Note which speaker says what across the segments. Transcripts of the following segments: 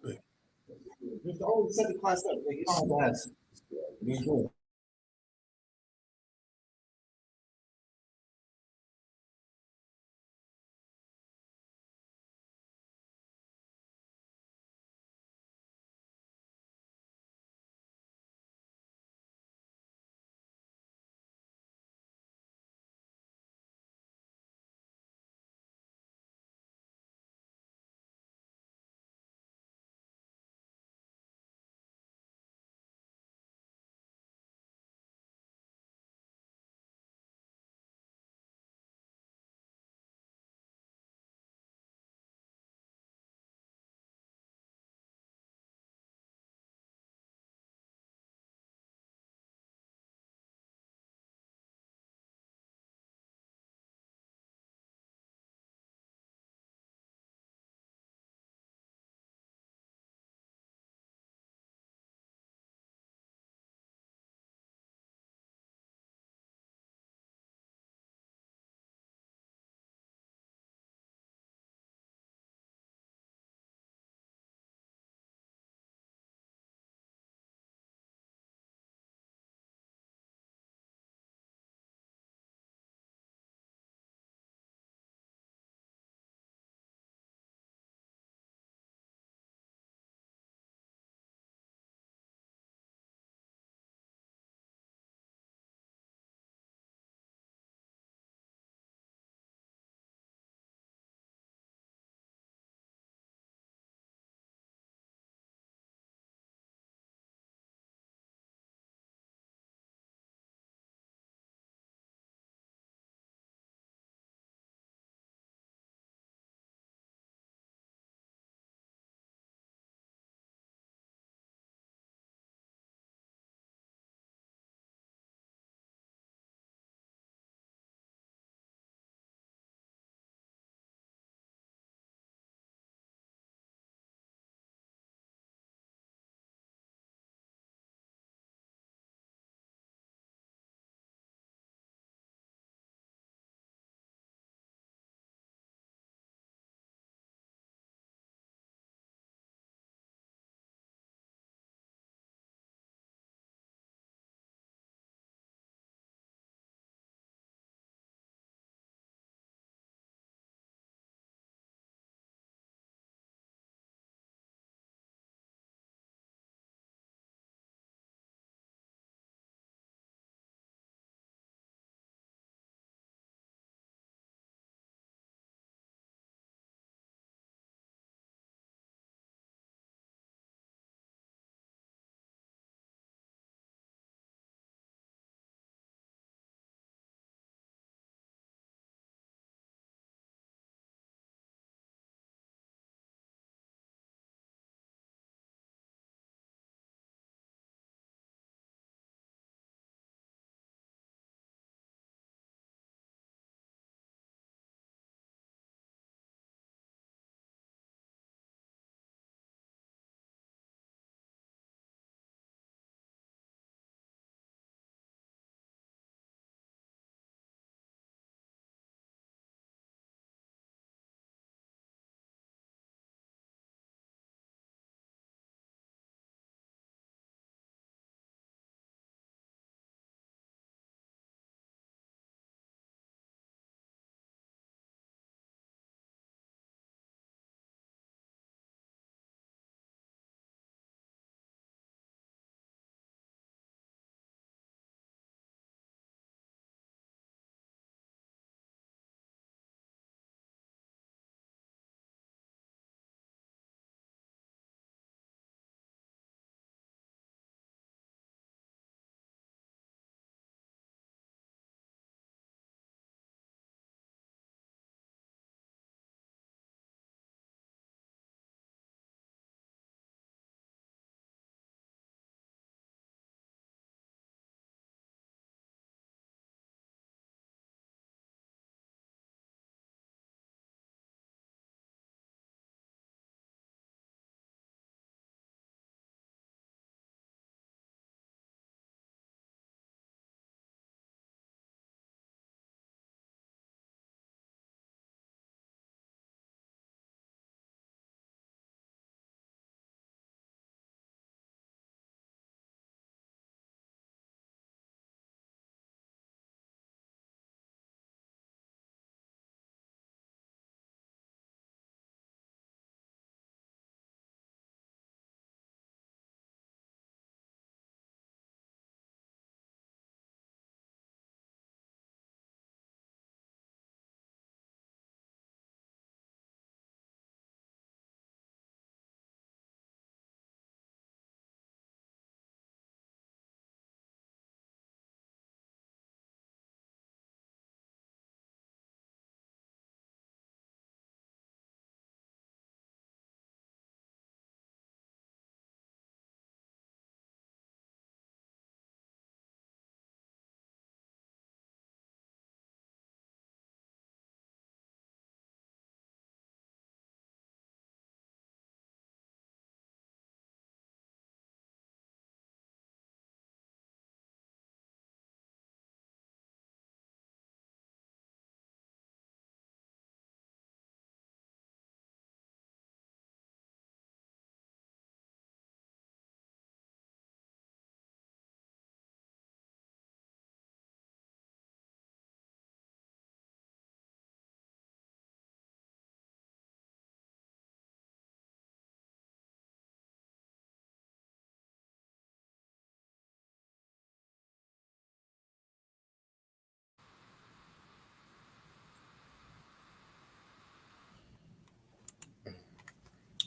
Speaker 1: Oui.
Speaker 2: Oh, set the class up. Like, you don't have to ask. Me too.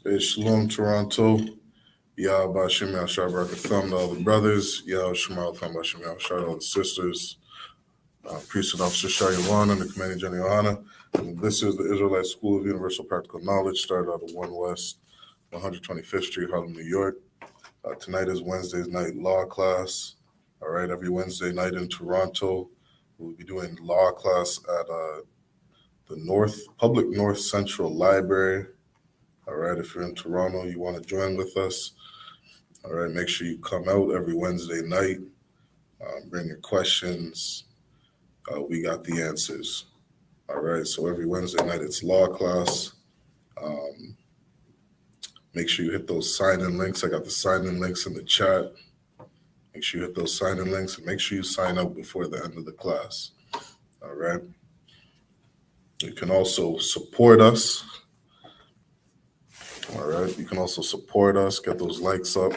Speaker 1: Hey, Shalom, Toronto. Yah Bashim Yashar Barakatham to all the brothers. Yah Shemal Tham Bashim Yashar to all the sisters. Priest and Officer Shah Yawan and the Commanding General YAHANNA. And this is the Israelite School of Universal Practical Knowledge, started out of 1 West, 125th Street, Harlem, New York. Tonight is Wednesday's night law class. All right, every Wednesday night in Toronto, we'll be doing law class at the Public North Central Library. All right, if you're in Toronto, you want to join with us. All right, make sure you come out every Wednesday night. Bring your questions. We got the answers. All right, so every Wednesday night it's law class. Make sure you hit those sign-in links. I got the sign-in links in the chat. Make sure you hit those sign-in links and make sure you sign up before the end of the class. All right. You can also support us. All right, you can also support us, get those likes up.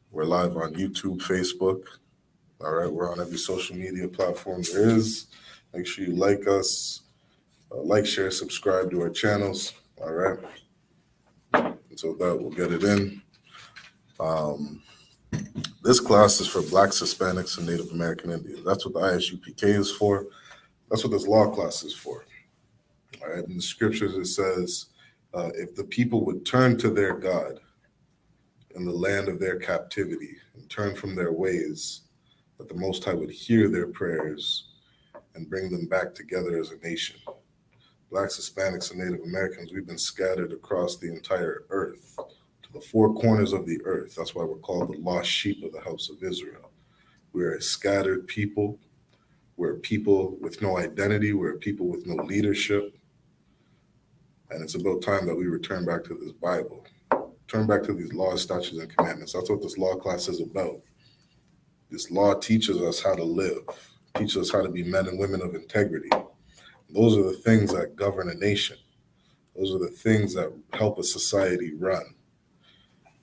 Speaker 1: We're live on YouTube, Facebook. All right, we're on every social media platform there is. Make sure you like us, like, share, subscribe to our channels. All right, and so that we'll get it in. This class is for Blacks, Hispanics, and Native American Indians. That's what the I.S.U.P.K is for. That's what this law class is for. All right, in the scriptures it says, if the people would turn to their God in the land of their captivity and turn from their ways, that the Most High would hear their prayers and bring them back together as a nation. Blacks, Hispanics, and Native Americans, we've been scattered across the entire earth, to the four corners of the earth. That's why we're called the lost sheep of the house of Israel. We're a scattered people. We're a people with no identity. We're a people with no leadership. And it's about time that we return back to this Bible, turn back to these laws, statutes, and commandments. That's what this law class is about. This law teaches us how to live, teaches us how to be men and women of integrity. Those are the things that govern a nation. Those are the things that help a society run.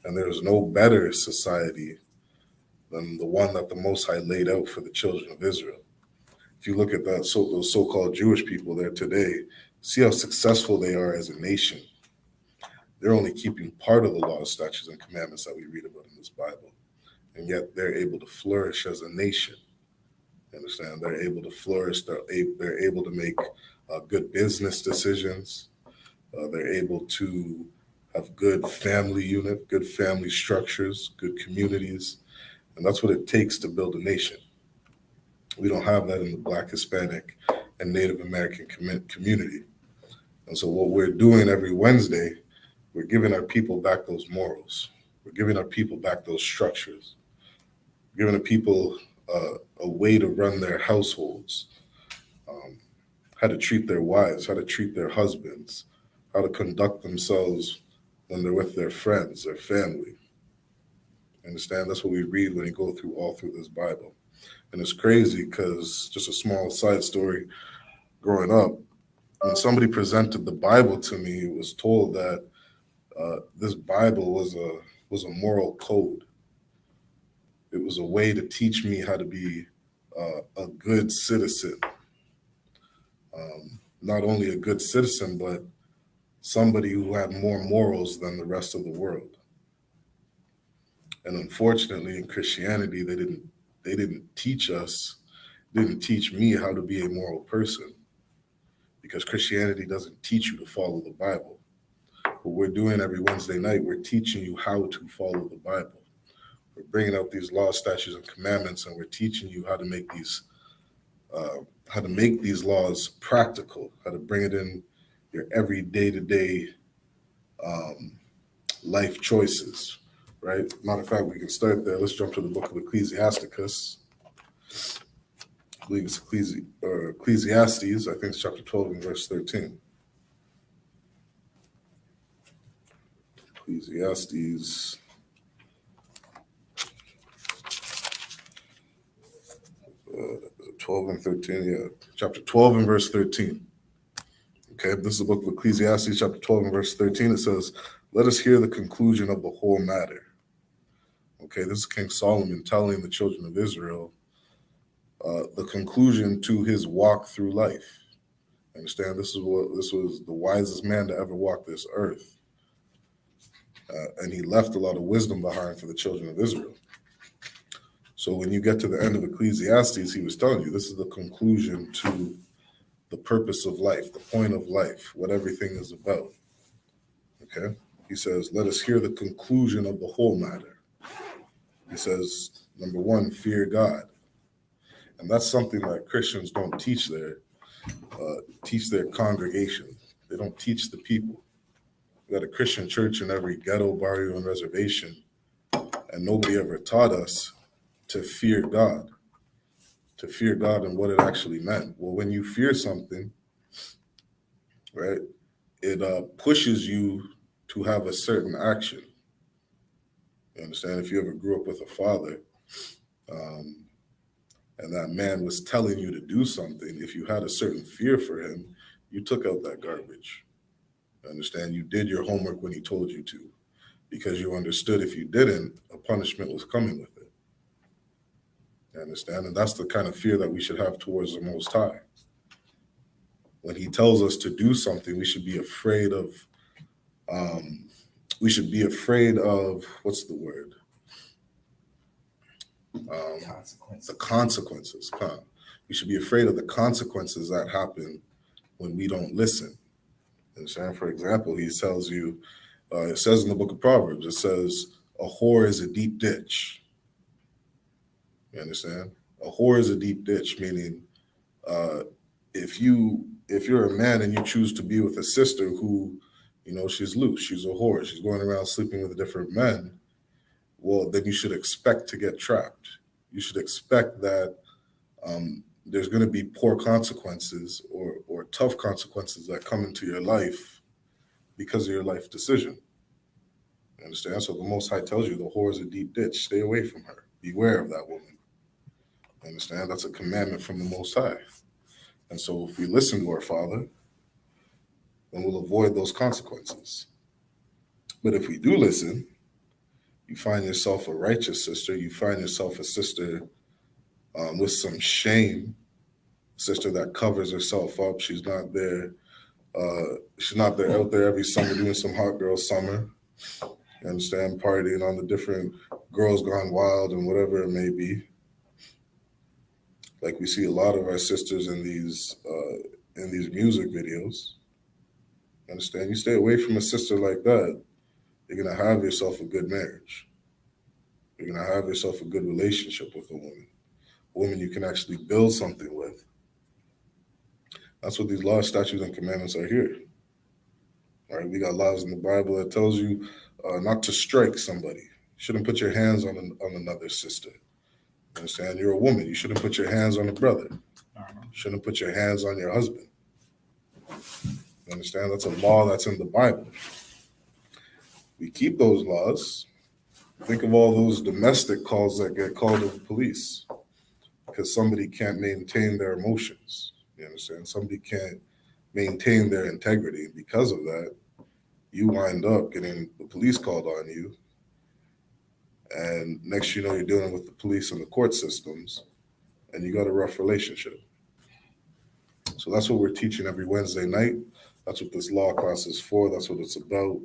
Speaker 1: And there's no better society than the one that the Most High laid out for the children of Israel. If you look at that, those so-called Jewish people there today, see how successful they are as a nation. They're only keeping part of the laws, statutes, and commandments that we read about in this Bible. And yet they're able to flourish as a nation. You understand? They're able to flourish. They're able to make good business decisions. They're able to have good family unit, good family structures, good communities. And that's what it takes to build a nation. We don't have that in the Black, Hispanic, and Native American community. And so what we're doing every Wednesday, we're giving our people back those morals. We're giving our people back those structures. We're giving the people a way to run their households, how to treat their wives, how to treat their husbands, how to conduct themselves when they're with their friends, their family. Understand? That's what we read when you go all through this Bible. And it's crazy because, just a small side story, growing up, when somebody presented the Bible to me, it was told that this Bible was a moral code. It was a way to teach me how to be a good citizen. Not only a good citizen, but somebody who had more morals than the rest of the world. And unfortunately, in Christianity, they didn't teach me how to be a moral person, because Christianity doesn't teach you to follow the Bible. What we're doing every Wednesday night, we're teaching you how to follow the Bible. We're bringing out these laws, statutes, and commandments, and we're teaching you how to make these laws practical, how to bring it in your every day-to-day life choices, right? Matter of fact, we can start there. Let's jump to the book of Ecclesiasticus. I believe it's Ecclesiastes, I think it's chapter 12 and verse 13. Ecclesiastes. 12 and 13, yeah. Chapter 12 and verse 13. Okay, this is the book of Ecclesiastes, chapter 12 and verse 13. It says, let us hear the conclusion of the whole matter. Okay, this is King Solomon telling the children of Israel the conclusion to his walk through life. Understand, this was the wisest man to ever walk this earth. and he left a lot of wisdom behind for the children of Israel. So when you get to the end of Ecclesiastes, he was telling you this is the conclusion to the purpose of life, the point of life, what everything is about. Okay? He says, let us hear the conclusion of the whole matter. He says, number one, fear God. And that's something that Christians don't teach their congregation. They don't teach the people. We got a Christian church in every ghetto, barrio, and reservation, and nobody ever taught us to fear God and what it actually meant. Well, when you fear something, right, it pushes you to have a certain action. You understand? If you ever grew up with a father, and that man was telling you to do something, if you had a certain fear for him, you took out that garbage. You understand? You did your homework when he told you to, because you understood if you didn't, a punishment was coming with it. You understand? And that's the kind of fear that we should have towards the Most High. When he tells us to do something, we should be afraid of, what's the word? The consequences. We should be afraid of the consequences that happen when we don't listen. Understand? For example, he tells you, it says in the book of Proverbs, it says, a whore is a deep ditch. You understand? A whore is a deep ditch, meaning if you're a man and you choose to be with a sister who, she's loose, she's a whore, she's going around sleeping with different men, well, then you should expect to get trapped. You should expect that there's going to be poor consequences or tough consequences that come into your life because of your life decision. You understand? So the Most High tells you the whore is a deep ditch. Stay away from her. Beware of that woman. You understand? That's a commandment from the Most High. And so if we listen to our Father, then we'll avoid those consequences. But if we do listen, you find yourself a righteous sister, you find yourself a sister with some shame, sister that covers herself up. She's not there out there every summer doing some hot girl summer. You understand? Partying on the different Girls Gone Wild and whatever it may be. Like we see a lot of our sisters in these music videos. You understand? You stay away from a sister like that, you're going to have yourself a good marriage. You're going to have yourself a good relationship with a woman you can actually build something with. That's what these laws, statutes, and commandments are here. All right, we got laws in the Bible that tells you not to strike somebody. You shouldn't put your hands on another sister. You understand? You're a woman. You shouldn't put your hands on a brother. You shouldn't put your hands on your husband. You understand? That's a law that's in the Bible. We keep those laws. Think of all those domestic calls that get called to the police because somebody can't maintain their emotions. You understand? Somebody can't maintain their integrity. And because of that, you wind up getting the police called on you. And next you know, you're dealing with the police and the court systems, and you got a rough relationship. So that's what we're teaching every Wednesday night. That's what this law class is for. That's what it's about.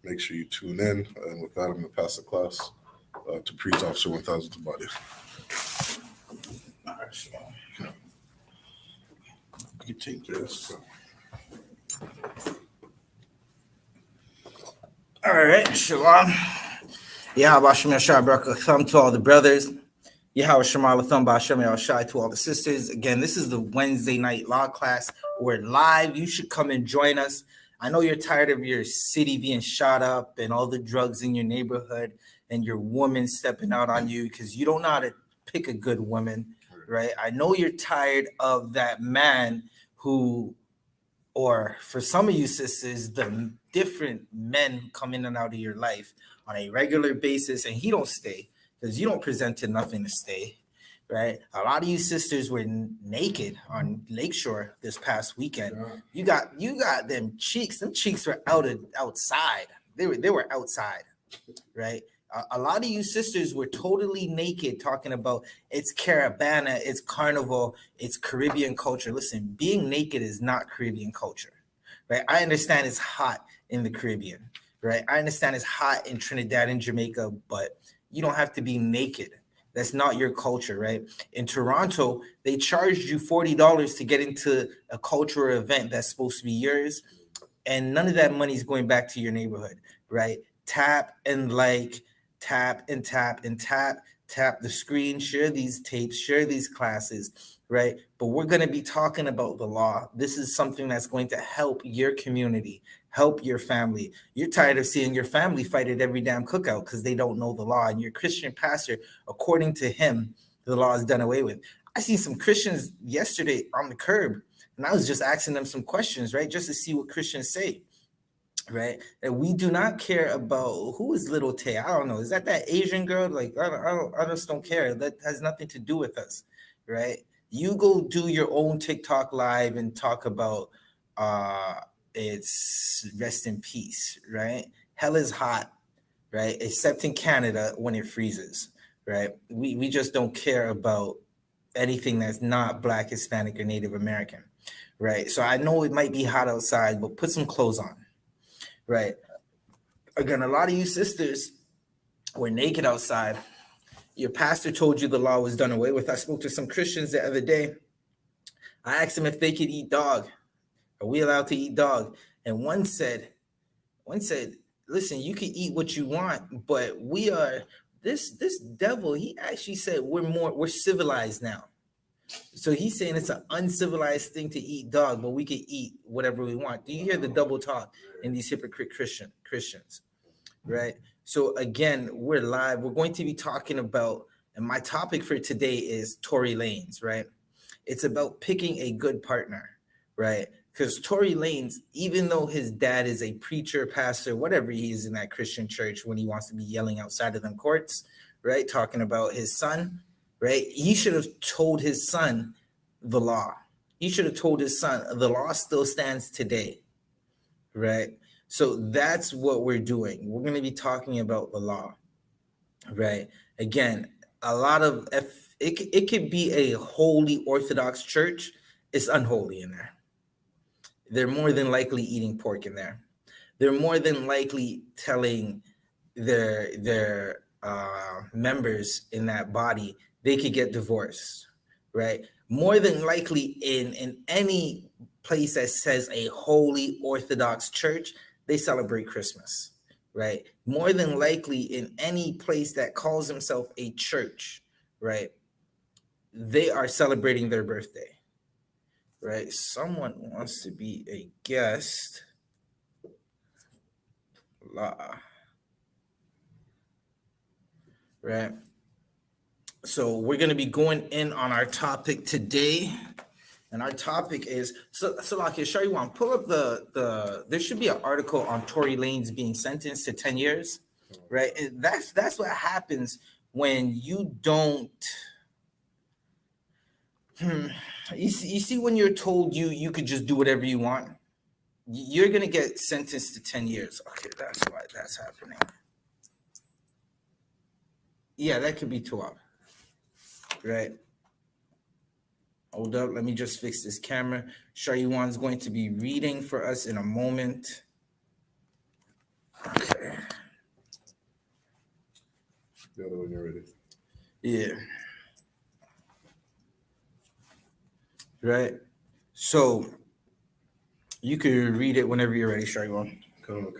Speaker 1: Make sure you tune in. And with that, I'm going to pass the class to Priest Officer 1000 Tabadi.
Speaker 2: All right, so you take this. All right, shalom. Yahweh Shem Yashai Baruch Thumb to all the brothers. Yahweh Shema Thumb Ba'Shem Yashai to all the sisters. Again, this is the Wednesday night law class. We're live. You should come and join us. I know you're tired of your city being shot up and all the drugs in your neighborhood and your woman stepping out on you because you don't know how to pick a good woman, right? I know you're tired of that man who, or for some of you sisters, the different men come in and out of your life on a regular basis, and he don't stay because you don't present to nothing to stay, right? A lot of you sisters were naked on Lakeshore this past weekend. Yeah. You got them cheeks. Them cheeks were outside. They were outside, right? A lot of you sisters were totally naked, talking about it's Caravana, it's Carnival, it's Caribbean culture. Listen, being naked is not Caribbean culture, right? I understand it's hot in the Caribbean, right? I understand it's hot in Trinidad and Jamaica, but you don't have to be naked. That's not your culture, right? In Toronto, they charged you $40 to get into a cultural event that's supposed to be yours, and none of that money is going back to your neighborhood, right? Tap and like, tap and tap and tap the screen, share these tapes, share these classes, right? But we're going to be talking about the law. This is something that's going to help your community, help your family. You're tired of seeing your family fight at every damn cookout because they don't know the law. And your Christian pastor, according to him, the law is done away with. I seen some Christians yesterday on the curb, and I was just asking them some questions, right? Just to see what Christians say, right? And we do not care about who is Little Tay. I don't know. Is that Asian girl? Like, I just don't care. That has nothing to do with us, right? You go do your own TikTok live and talk about it's rest in peace, right? Hell is hot, right? Except in Canada when it freezes, right? We just don't care about anything that's not Black, Hispanic, or Native American, right? So I know it might be hot outside, but put some clothes on, right? Again, a lot of you sisters were naked outside. Your pastor told you the law was done away with. I spoke to some Christians the other day. I asked them if they could eat dog. Are we allowed to eat dog? And one said, listen, you can eat what you want, but we are this devil. He actually said we're civilized now. So he's saying it's an uncivilized thing to eat dog, but we can eat whatever we want. Do you hear the double talk in these hypocrite Christians, right? So again, we're live. We're going to be talking about, and my topic for today is Tory Lanez, right? It's about picking a good partner, right? Because Tory Lanez, even though his dad is a preacher, pastor, whatever he is in that Christian church, when he wants to be yelling outside of them courts, right? Talking about his son, right? He should have told his son the law. He should have told his son the law still stands today, right? So that's what we're doing. We're going to be talking about the law, right? Again, a lot of it could be a holy Orthodox church. It's unholy in there. They're more than likely eating pork in there. They're more than likely telling their members in that body they could get divorced, right? More than likely in any place that says a holy Orthodox church, they celebrate Christmas, right? More than likely in any place that calls himself a church, right? They are celebrating their birthday, right? Someone wants to be a guest. Right? So we're going to be going in on our topic today. And our topic is, Salaki, Shariwan, pull up there should be an article on Tory Lanez being sentenced to 10 years, right? And that's what happens when you don't, you see when you're told you could just do whatever you want, you're going to get sentenced to 10 years. Okay, that's why that's happening. Yeah, that could be 12, right? Hold up, let me just fix this camera. Shariwan's going to be reading for us in a moment. Okay.
Speaker 1: The other when you're ready.
Speaker 2: Yeah. Right. So you can read it whenever you're ready, Shariwan.
Speaker 1: Come.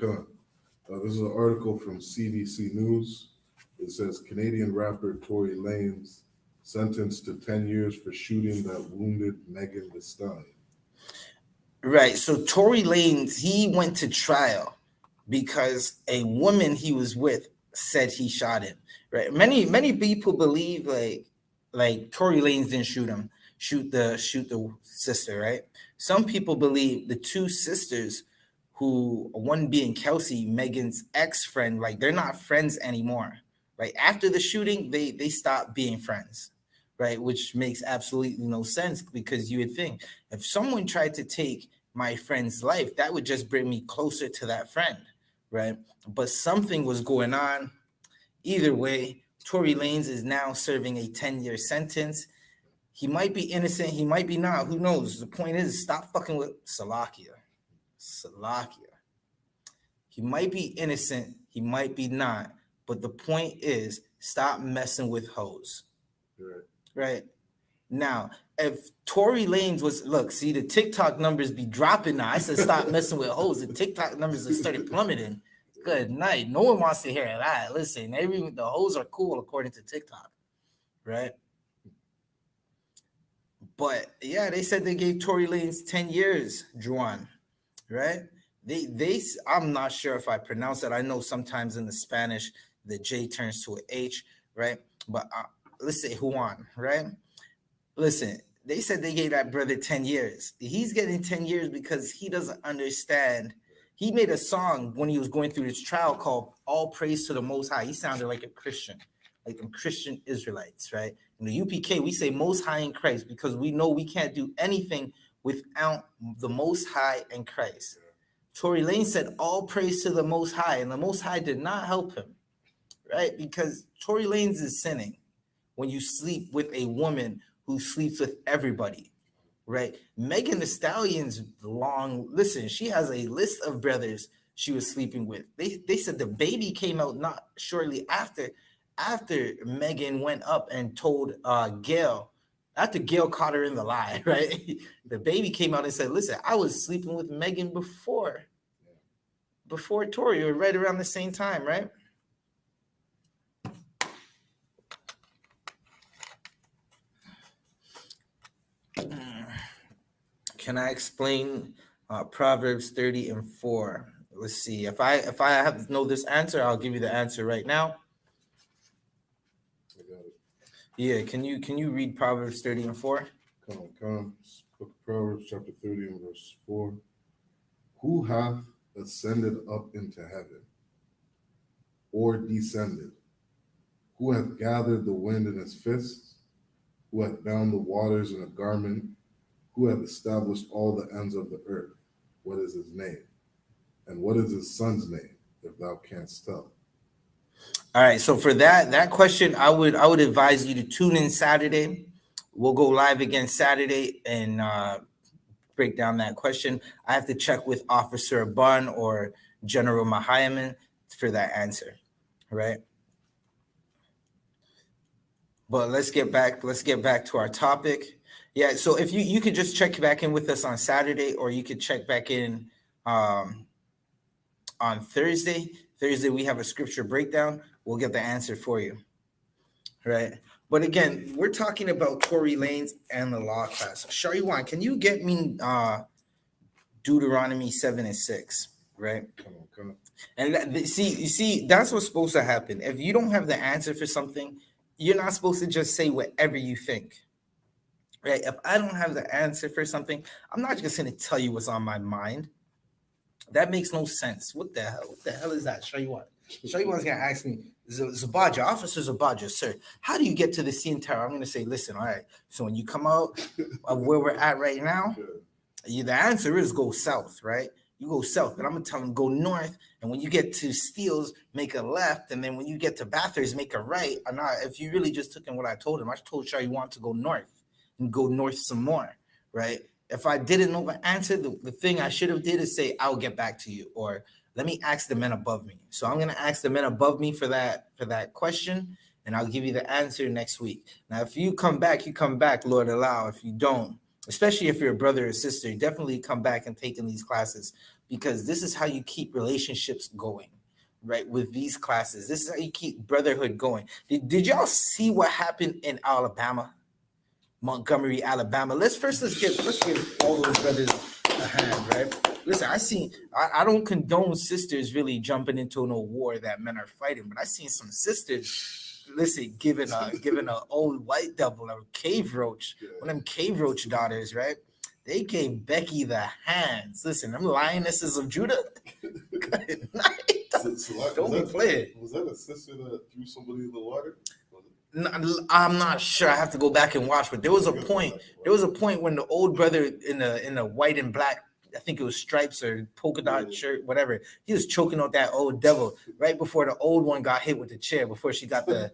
Speaker 1: This is an article from CBC News. It says Canadian rapper Tory Lanez sentenced to 10 years for shooting that wounded Megan Thee Stallion.
Speaker 2: Right. So Tory Lanez, he went to trial because a woman he was with said he shot him. Right. Many people believe like Tory Lanez didn't shoot the sister. Right. Some people believe the two sisters, who one being Kelsey, Megan's ex-friend, like they're not friends anymore. Right. After the shooting, they stopped being friends. Right, which makes absolutely no sense, because you would think if someone tried to take my friend's life, that would just bring me closer to that friend, right? But something was going on. Either way, Tory Lanez is now serving a 10-year sentence. He might be innocent, he might be not, who knows? The point is, stop fucking with Salakia. He might be innocent, he might be not, but the point is, stop messing with hoes. Right? Now, if Tory Lanez was, look, see, the TikTok numbers be dropping now. I said stop messing with hoes. The TikTok numbers have started plummeting. Good night. No one wants to hear that. Listen, the hoes are cool according to TikTok, right? But yeah, they said they gave Tory Lanez 10 years, Juan, right? I'm not sure if I pronounce it. I know sometimes in the Spanish, the J turns to an H, right? But let's say Juan, right? Listen, they said they gave that brother 10 years. He's getting 10 years because he doesn't understand. He made a song when he was going through this trial called All Praise to the Most High. He sounded like a Christian, like them Christian Israelites, right? In the UPK, we say Most High in Christ because we know we can't do anything without the Most High in Christ. Tory Lanez said all praise to the Most High, and the Most High did not help him, right? Because Tory Lanez is sinning when you sleep with a woman who sleeps with everybody, right? Megan Thee Stallion's listen, she has a list of brothers she was sleeping with. They said the baby came out not shortly after Megan went up and told Gail, after Gail caught her in the lie, right? The baby came out and said, listen, I was sleeping with Megan before Tory, or right around the same time, right? Can I explain Proverbs 30 and 4? Let's see. If I have to know this answer, I'll give you the answer right now.
Speaker 1: I got it.
Speaker 2: Yeah, can you read Proverbs 30 and 4?
Speaker 1: Come. Book of Proverbs, chapter 30 and verse 4. Who hath ascended up into heaven, or descended? Who hath gathered the wind in his fists? Who hath bound the waters in a garment? Who hath established all the ends of the earth? What is his name? And what is his son's name, if thou canst tell?
Speaker 2: All right, so for that question, I would advise you to tune in Saturday. We'll go live again Saturday and break down that question. I have to check with Officer Bun or General Mahayaman for that answer, right? But let's get back to our topic. Yeah, so if you could just check back in with us on Saturday, or you could check back in on Thursday. Thursday, we have a scripture breakdown. We'll get the answer for you, right? But again, we're talking about Tory Lanez and the law class. Shariwan, can you get me Deuteronomy 7 and 6, right?
Speaker 1: Come on.
Speaker 2: And you see, that's what's supposed to happen. If you don't have the answer for something, you're not supposed to just say whatever you think, right? If I don't have the answer for something, I'm not just going to tell you what's on my mind. That makes no sense. What the hell is that? Shariwan's going to ask me, Zabaja, Officer Zabaja, sir, how do you get to the CN Tower? I'm going to say, listen, all right, so when you come out of where we're at right now, the answer is go south, right? You go south, but I'm going to tell them go north, and when you get to Steeles, make a left, and then when you get to Bathurst, make a right. Or not, if you really just took in what I told him, I told Shariwan to go north and go north some more, right? If I didn't know the answer, the thing I should have did is say, I'll get back to you, or let me ask the men above me. So I'm going to ask the men above me for that question, and I'll give you the answer next week. Now, if you come back, Lord allow. If you don't, especially if you're a brother or sister, definitely come back and take in these classes, because this is how you keep relationships going, right? With these classes, this is how you keep brotherhood going. Did y'all see what happened in Alabama? Montgomery, Alabama. Let's give all those brothers a hand, right? Listen, I don't condone sisters really jumping into no war that men are fighting, but I seen some sisters, listen, giving a old white devil a cave roach, one of them cave roach daughters, right? They gave Becky the hands. Listen, them lionesses of Judah. Good night. Don't be playing.
Speaker 1: Was that a sister that threw somebody in the water?
Speaker 2: I'm not sure. I have to go back and watch, but there was a point. There was a point when the old brother in the white and black, I think it was stripes or polka dot shirt, whatever, he was choking out that old devil right before the old one got hit with the chair, before she got the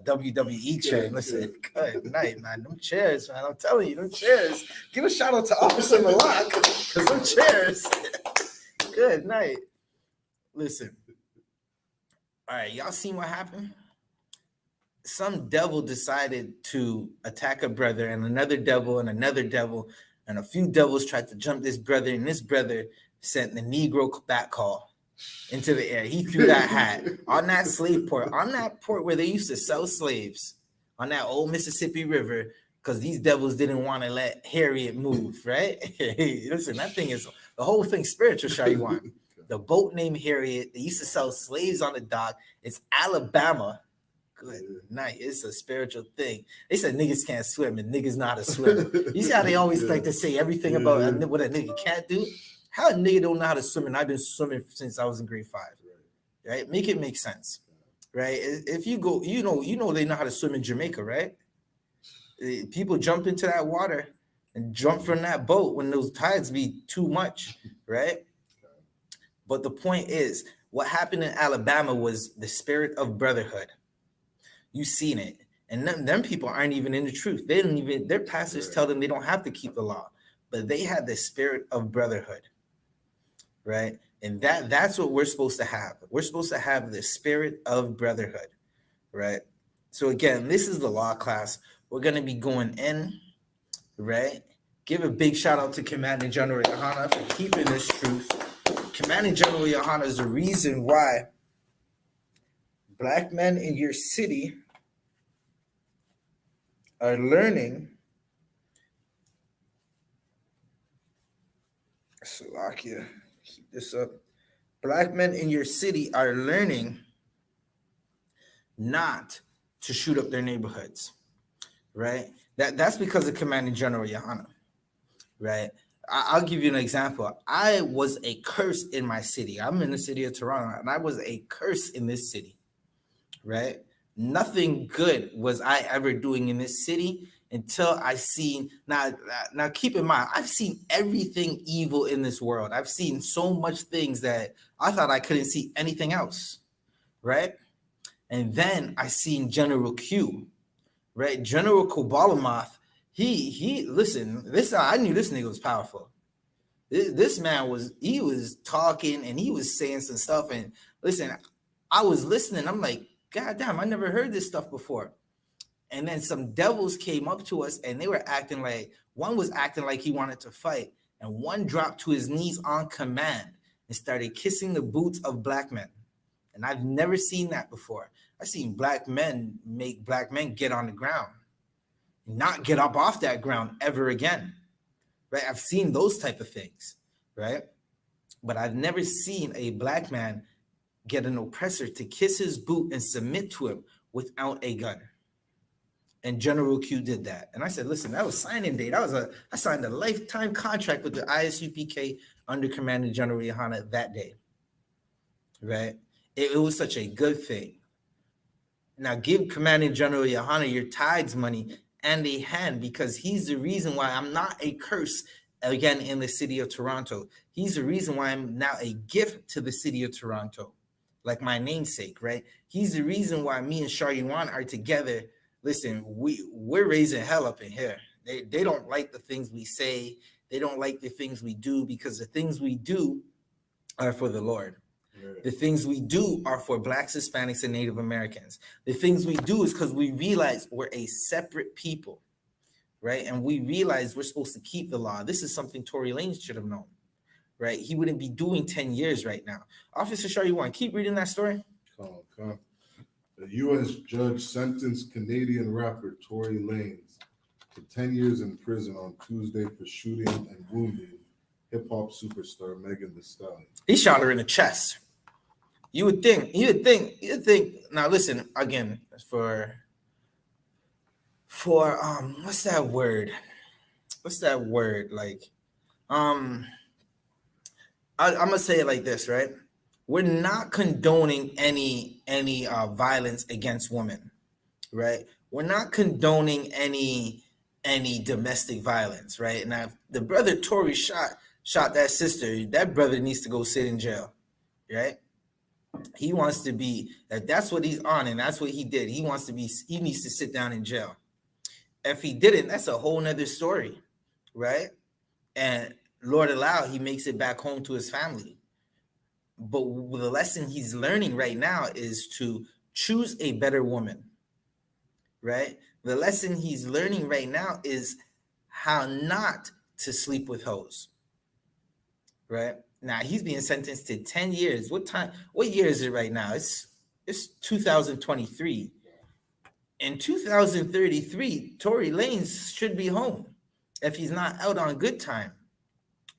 Speaker 2: WWE chair. Listen, good night, man. Them chairs, man. I'm telling you, them chairs. Give a shout out to Officer Malak, because them chairs. Good night. Listen. All right, y'all seen what happened? Some devil decided to attack a brother, and another devil, and another devil, and a few devils tried to jump this brother, and this brother sent the Negro back call into the air. He threw that hat on that slave port, on that port where they used to sell slaves, on that old Mississippi River, because these devils didn't want to let Harriet move, right? Listen, that thing is, the whole thing spiritual, Shariwan. The boat named Harriet, they used to sell slaves on the dock. It's Alabama. Good night. It's a spiritual thing. They said niggas can't swim and niggas know how to swim. You see how they always like to say everything about what a nigga can't do? How a nigga don't know how to swim, and I've been swimming since I was in grade 5. Right? Make it make sense. Right? If you go, you know they know how to swim in Jamaica, right? People jump into that water and jump from that boat when those tides be too much, right? But the point is, what happened in Alabama was the spirit of brotherhood. You seen it. And them people aren't even in the truth. They don't even, their pastors tell them they don't have to keep the law. But they had the spirit of brotherhood. Right? And that's what we're supposed to have. We're supposed to have the spirit of brotherhood. Right? So again, this is the law class. We're going to be going in. Right? Give a big shout out to Commandant General YAHANNA for keeping this truth. Commanding General YAHANNA is the reason why Black men in your city are learning. Slovakia, keep this up. Black men in your city are learning not to shoot up their neighborhoods, right? That's because of Commanding General YAHANNA, right? I'll give you an example. I was a curse in my city. I'm in the city of Toronto, and I was a curse in this city, right? Nothing good was I ever doing in this city until I seen, now keep in mind, I've seen everything evil in this world. I've seen so much things that I thought I couldn't see anything else, right? And then I seen General Q, right? General Kobalamoth. Listen, I knew this nigga was powerful. This man was talking and he was saying some stuff. And listen, I was listening. I'm like, God damn, I never heard this stuff before. And then some devils came up to us and they were acting like, one was acting like he wanted to fight. And one dropped to his knees on command and started kissing the boots of black men. And I've never seen that before. I've seen black men make black men get on the ground, not get up off that ground ever again, right? I've seen those type of things, right? But I've never seen a black man get an oppressor to kiss his boot and submit to him without a gun. And General Q did that. And I said, listen, that was signing date. I signed a lifetime contract with the I.S.U.P.K under Commanding General YAHANNA that day, right? It was such a good thing. Now give Commanding General YAHANNA your tithes money and a hand, because he's the reason why I'm not a curse again in the city of Toronto. He's the reason why I'm now a gift to the city of Toronto, like my namesake, right? He's the reason why me and Shariwan are together. Listen, we're raising hell up in here. They don't like the things we say. They don't like the things we do, because the things we do are for the Lord. The things we do are for Blacks, Hispanics, and Native Americans. The things we do is because we realize we're a separate people, right? And we realize we're supposed to keep the law. This is something Tory Lanez should have known, right? He wouldn't be doing 10 years right now. Officer Shaw, you want to keep reading that story?
Speaker 1: Come. A U.S. judge sentenced Canadian rapper Tory Lanez to 10 years in prison on Tuesday for shooting and wounding hip-hop superstar Megan Thee Stallion.
Speaker 2: He shot her in the chest. You would think. Now listen again, for what's that word? Like, I'm gonna say it like this, right? We're not condoning any violence against women, right? We're not condoning any domestic violence, right? Now, if the brother Tory shot that sister, that brother needs to go sit in jail, right? He wants to be, that's what he's on, and that's what he did. He needs to sit down in jail. If he didn't, that's a whole nother story, right? And Lord allow, he makes it back home to his family. But the lesson he's learning right now is to choose a better woman, right? The lesson he's learning right now is how not to sleep with hoes, right? Now he's being sentenced to 10 years. What year is it right now? It's 2023. In 2033, Tory Lanez should be home if he's not out on good time.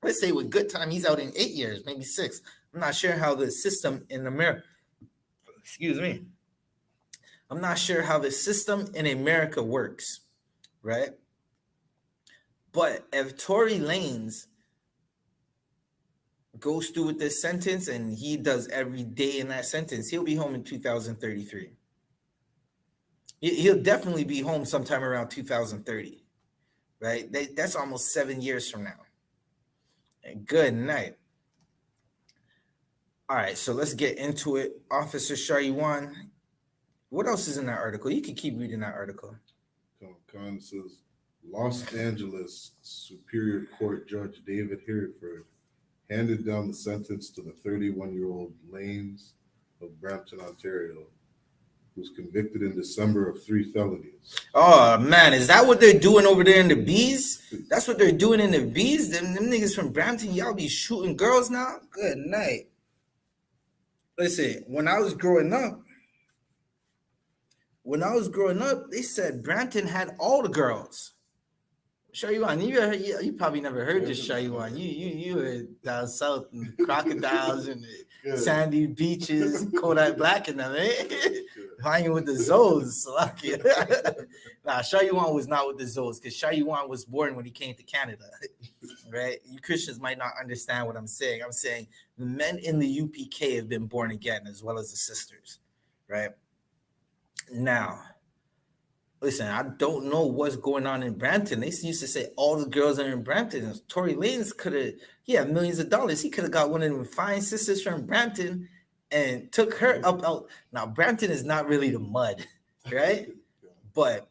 Speaker 2: Let's say with good time, he's out in 8 years, maybe 6. I'm not sure how the system in America, excuse me. I'm not sure how the system in America works, right? But if Tory Lanez goes through with this sentence and he does every day in that sentence, he'll be home in 2033. He'll definitely be home sometime around 2030, right? That's almost 7 years from now. And good night. All right, so let's get into it. Officer Shariwan, what else is in that article? You can keep reading that article.
Speaker 1: Con says, Los Angeles Superior Court Judge David Hereford handed down the sentence to the 31-year-old Lanes of Brampton, Ontario, who was convicted in December of 3 felonies.
Speaker 2: Oh man, is that what they're doing over there in the bees? That's what they're doing in the bees? Them niggas from Brampton, y'all be shooting girls now? Good night. Listen, when I was growing up, they said Brampton had all the girls. Shaywan, you probably never heard this, Shaywan. You were down south in crocodiles and the sandy beaches, Kodak Black and them, eh? Hanging with the Zoes. Nah, Shaywan was not with the Zoes because Shaywan was born when he came to Canada, right? You Christians might not understand what I'm saying. I'm saying the men in the UPK have been born again as well as the sisters, right? Now, listen, I don't know what's going on in Brampton. They used to say all the girls are in Brampton. Tory Lanez could have, he had millions of dollars. He could have got one of them fine sisters from Brampton and took her up out. Now, Brampton is not really the mud, right? But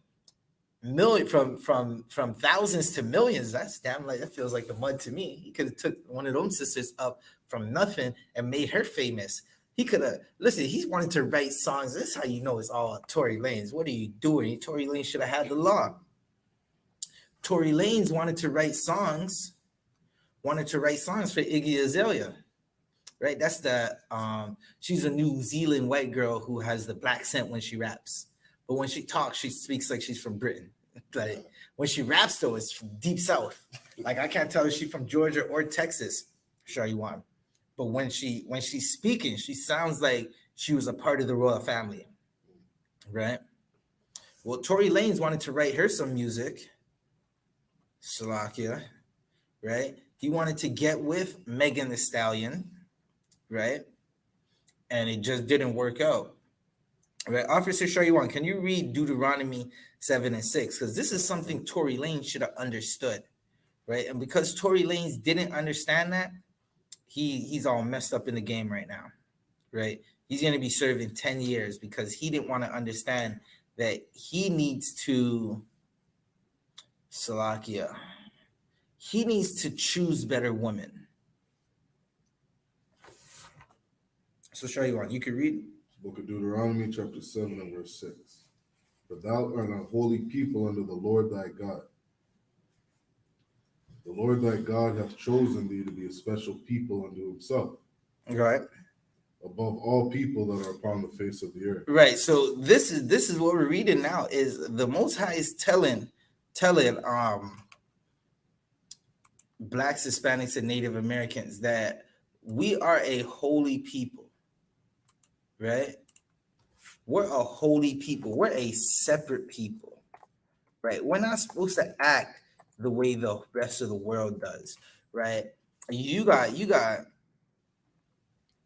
Speaker 2: from thousands to millions, that's damn like, that feels like the mud to me. He could have took one of those sisters up from nothing and made her famous. He could have, listen, he wanted to write songs. This is how you know it's all Tory Lanez. What are you doing? Tory Lanez should have had the law. Tory Lanez wanted to write songs for Iggy Azalea, right? That's the, she's a New Zealand white girl who has the black accent when she raps. But when she talks, she speaks like she's from Britain. Like when she raps, though, it's from deep south. Like I can't tell if she's from Georgia or Texas. Sure you want. But when she's speaking, she sounds like she was a part of the royal family, right? Well, Tory Lanez wanted to write her some music, Slovakia, right? He wanted to get with Megan Thee Stallion, right? And it just didn't work out, right? Officer Shariwan, can you read Deuteronomy 7 and 6? Because this is something Tory Lanez should have understood, right? And because Tory Lanez didn't understand that, he's all messed up in the game right now, right? He's going to be serving 10 years because he didn't want to understand that he needs to, Slovakia, he needs to choose better women. So show you one. You can read.
Speaker 1: Book of Deuteronomy, chapter 7 and verse 6. But thou art a holy people unto the Lord thy God. The Lord thy God hath chosen thee to be a special people unto himself.
Speaker 2: Right.
Speaker 1: Above all people that are upon the face of the earth.
Speaker 2: Right. So this is what we're reading now is the Most High is telling Blacks, Hispanics, and Native Americans that we are a holy people, right? We're a holy people. We're a separate people, right? We're not supposed to act the way the rest of the world does, right? You got.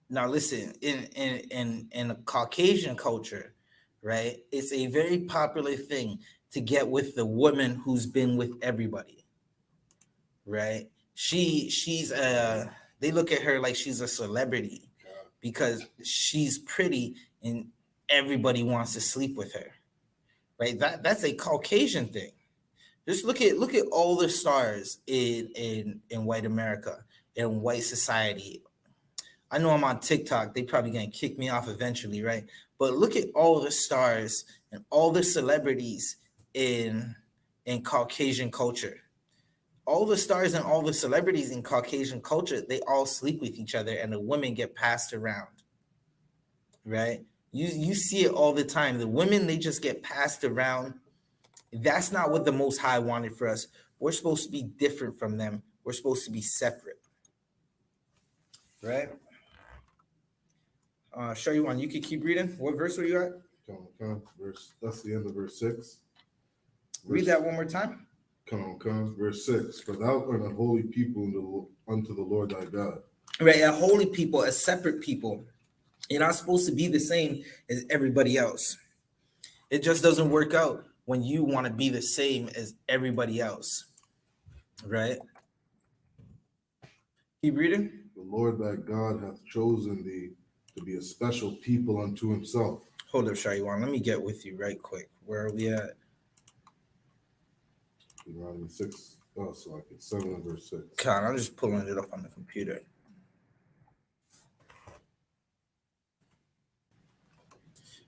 Speaker 2: Now listen, in a Caucasian culture, right? It's a very popular thing to get with the woman who's been with everybody, right? She's they look at her like she's a celebrity because she's pretty and everybody wants to sleep with her, right? That's a Caucasian thing. Just look at all the stars in white America, in white society. I know I'm on TikTok. They probably gonna kick me off eventually, right? But look at all the stars and all the celebrities in Caucasian culture. All the stars and all the celebrities in Caucasian culture, they all sleep with each other, and the women get passed around, right? You see it all the time. The women, they just get passed around. That's not what the Most High wanted for us. We're supposed to be different from them. We're supposed to be separate, right? Show you one. You can keep reading. What verse are you at?
Speaker 1: Verse. That's the end of verse 6.
Speaker 2: Read that one more time.
Speaker 1: Verse 6. For thou art a holy people unto the Lord thy God.
Speaker 2: Right, a holy people, a separate people. You're not supposed to be the same as everybody else. It just doesn't work out when you want to be the same as everybody else, right? Keep reading.
Speaker 1: The Lord thy God hath chosen thee to be a special people unto himself.
Speaker 2: Hold up, Shaiwan. Let me get with you right quick. Where are we at?
Speaker 1: Deuteronomy 6. Oh, so like it's 7 and verse 6.
Speaker 2: God, I'm just pulling it up on the computer.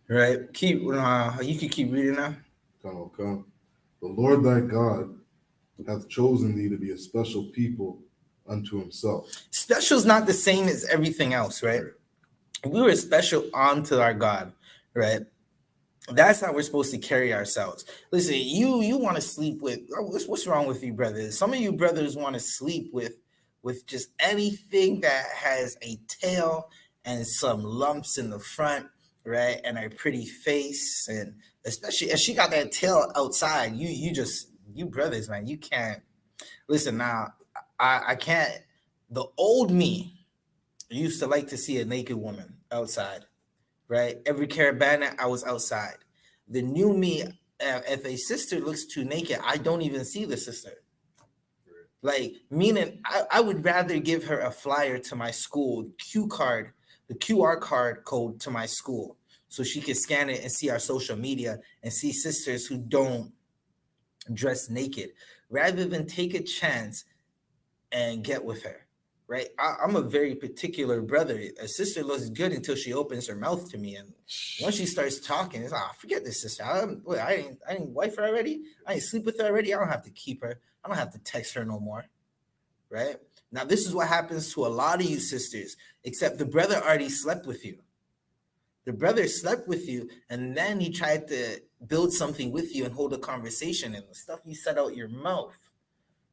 Speaker 2: Right. Keep. You can keep reading now.
Speaker 1: Come. The Lord thy God hath chosen thee to be a special people unto himself.
Speaker 2: Special is not the same as everything else, right? We were special unto our God, right? That's how we're supposed to carry ourselves. Listen, you want to sleep with, what's wrong with you, brothers? Some of you brothers want to sleep with just anything that has a tail and some lumps in the front, right? And a pretty face, and especially if she got that tail outside, you brothers, man, you can't. Listen, now, I can't. The old me used to like to see a naked woman outside, right? Every caravana, I was outside. The new me, if a sister looks too naked, I don't even see the sister. Like, meaning I would rather give her a flyer to my school, the QR code to my school, so she can scan it and see our social media and see sisters who don't dress naked, rather than take a chance and get with her. Right, I'm a very particular brother. A sister looks good until she opens her mouth to me, and once she starts talking, it's forget this sister. I ain't wife her already. I ain't sleep with her already. I don't have to keep her. I don't have to text her no more. Right now, this is what happens to a lot of you sisters. Except the brother already slept with you. The brother slept with you, and then he tried to build something with you and hold a conversation, and the stuff you said out your mouth.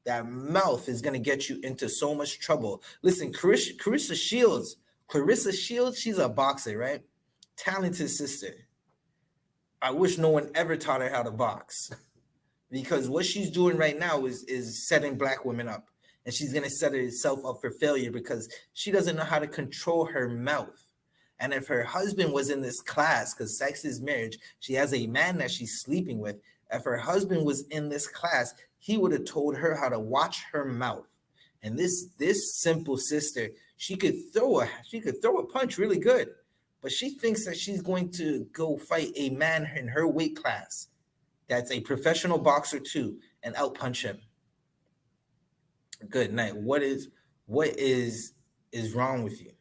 Speaker 2: That mouth is going to get you into so much trouble. Listen, Clarissa Shields, she's a boxer, right? Talented sister. I wish no one ever taught her how to box, because what she's doing right now is setting black women up, and she's going to set herself up for failure because she doesn't know how to control her mouth. And if her husband was in this class, because sex is marriage, she has a man that she's sleeping with. If her husband was in this class, he would have told her how to watch her mouth. And this simple sister, she could throw a punch really good, but she thinks that she's going to go fight a man in her weight class that's a professional boxer too and outpunch him. Good night. What is wrong with you?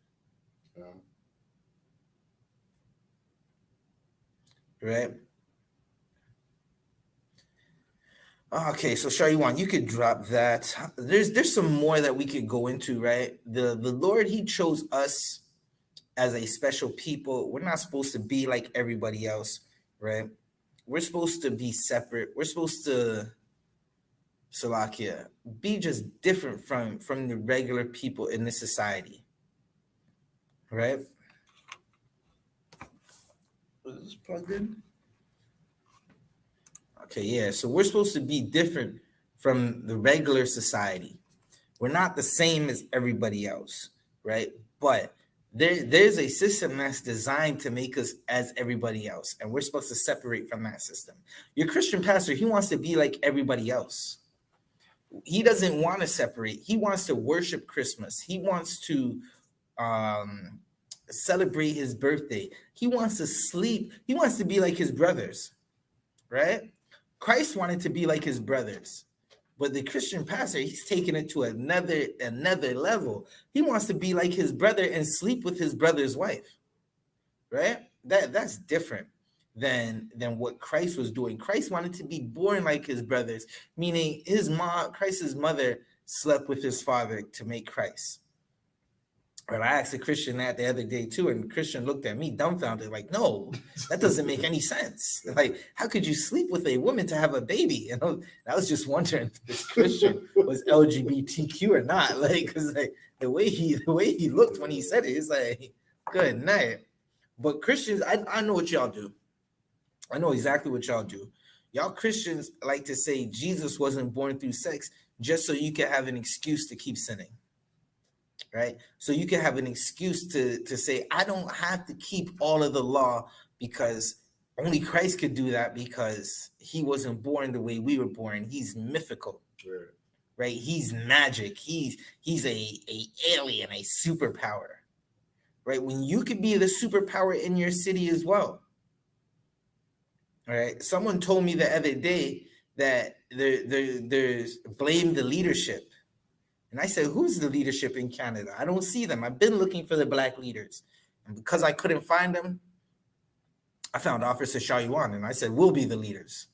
Speaker 2: Right? Okay, so Shariwan, you could drop that. There's some more that we could go into, right? The Lord, he chose us as a special people. We're not supposed to be like everybody else, right? We're supposed to be separate. We're supposed to, Salakia, be just different from the regular people in this society, right? Was this plugged in? Okay, yeah, so we're supposed to be different from the regular society. We're not the same as everybody else, right? But there's a system that's designed to make us as everybody else, and we're supposed to separate from that system. Your Christian pastor, he wants to be like everybody else. He doesn't want to separate. He wants to worship Christmas. He wants to celebrate his birthday. He wants to sleep. He wants to be like his brothers, right? Christ wanted to be like his brothers, But the Christian pastor, he's taking it to another level. He wants to be like his brother and sleep with his brother's wife, right? That's different than what Christ was doing. Christ wanted to be born like his brothers, meaning his mom, Christ's mother, slept with his father to make Christ. And I asked a Christian that the other day too, and the Christian looked at me dumbfounded, like, no, that doesn't make any sense. Like, how could you sleep with a woman to have a baby? And I was just wondering if this Christian was LGBTQ or not. Like, because like the way he looked when he said it, it's like, good night. But Christians, I know what y'all do. I know exactly what y'all do. Y'all Christians like to say Jesus wasn't born through sex just so you can have an excuse to keep sinning. Right? So you can have an excuse to say, I don't have to keep all of the law because only Christ could do that because he wasn't born the way we were born. He's mythical, right? He's magic. He's a alien, a superpower, right? When you could be the superpower in your city as well. All right. Someone told me the other day that there's blame the leadership. And I said, who's the leadership in Canada? I don't see them. I've been looking for the Black leaders. And because I couldn't find them, I found Officer Shayuan, and I said, we'll be the leaders.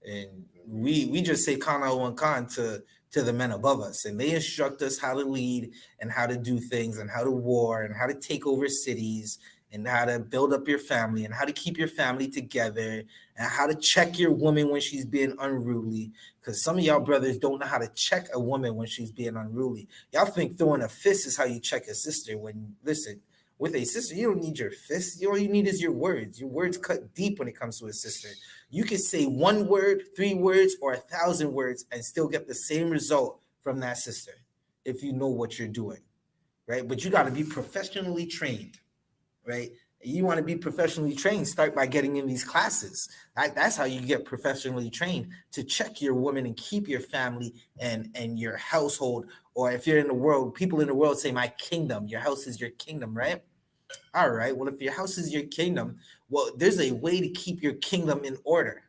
Speaker 2: And we just say Kana Wan Khan to the men above us. And they instruct us how to lead and how to do things and how to war and how to take over cities and how to build up your family and how to keep your family together and how to check your woman when she's being unruly. Because some of y'all brothers don't know how to check a woman when she's being unruly. Y'all think throwing a fist is how you check a sister. When, listen, with a sister, you don't need your fist. All you need is your words. Your words cut deep when it comes to a sister. You can say 1 word, 3 words, or 1,000 words and still get the same result from that sister if you know what you're doing, right? But you got to be professionally trained. Right? You want to be professionally trained, start by getting in these classes. Right? That's how you get professionally trained to check your woman and keep your family and your household. Or if you're in the world, people in the world say my kingdom. Your house is your kingdom, right? All right. Well, if your house is your kingdom, well, there's a way to keep your kingdom in order.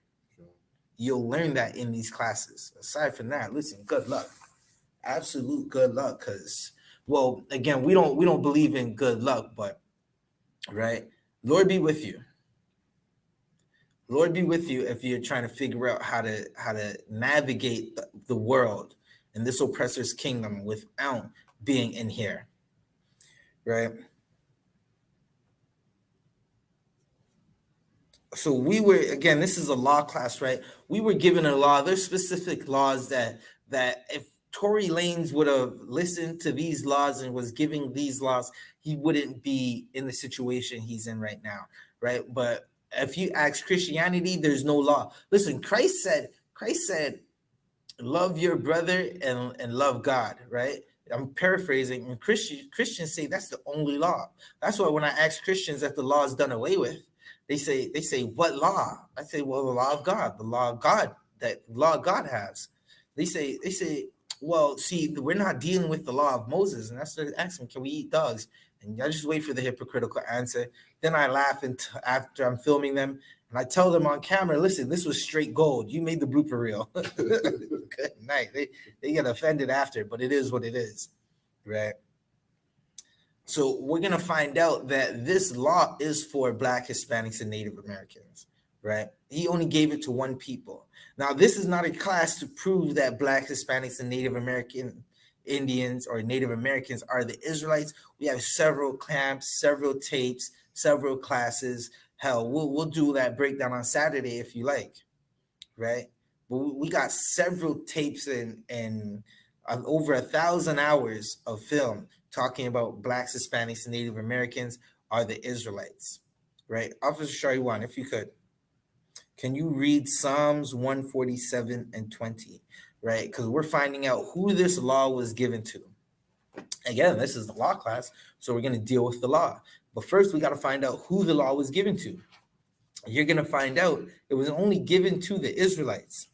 Speaker 2: You'll learn that in these classes. Aside from that, listen, good luck. Absolute good luck. Because, well, again, we don't believe in good luck, but right? Lord be with you. Lord be with you if you're trying to figure out how to navigate the world and this oppressor's kingdom without being in here, right? So we were, again, this is a law class, right? We were given a law. There's specific laws that if Tory Lanez would have listened to these laws and was giving these laws, he wouldn't be in the situation he's in right now, right? But if you ask Christianity, there's no law. Listen, Christ said, love your brother and love God, right? I'm paraphrasing, and Christians say that's the only law. That's why when I ask Christians if the law is done away with, they say, what law? I say, well, the law of God, the law of God, that law God has. They say, well, see, we're not dealing with the law of Moses. And that's what I ask them, can we eat dogs? And I just wait for the hypocritical answer. Then I laugh after I'm filming them. And I tell them on camera, listen, this was straight gold. You made the blooper reel. Good night. They get offended after, but it is what it is, right? So we're going to find out that this law is for Black, Hispanics, and Native Americans, right? He only gave it to one people. Now, this is not a class to prove that Black, Hispanics, and Native American Indians or Native Americans are the Israelites. We have several camps, several tapes, several classes. Hell, we'll do that breakdown on Saturday if you like, right? But we got several tapes and over 1,000 hours of film talking about Blacks, Hispanics, and Native Americans are the Israelites, right? Officer Shariwan, if you could, can you read Psalms 147 and 20, right? Because we're finding out who this law was given to. Again, this is the law class, so we're going to deal with the law. But first, we got to find out who the law was given to. You're going to find out it was only given to the Israelites.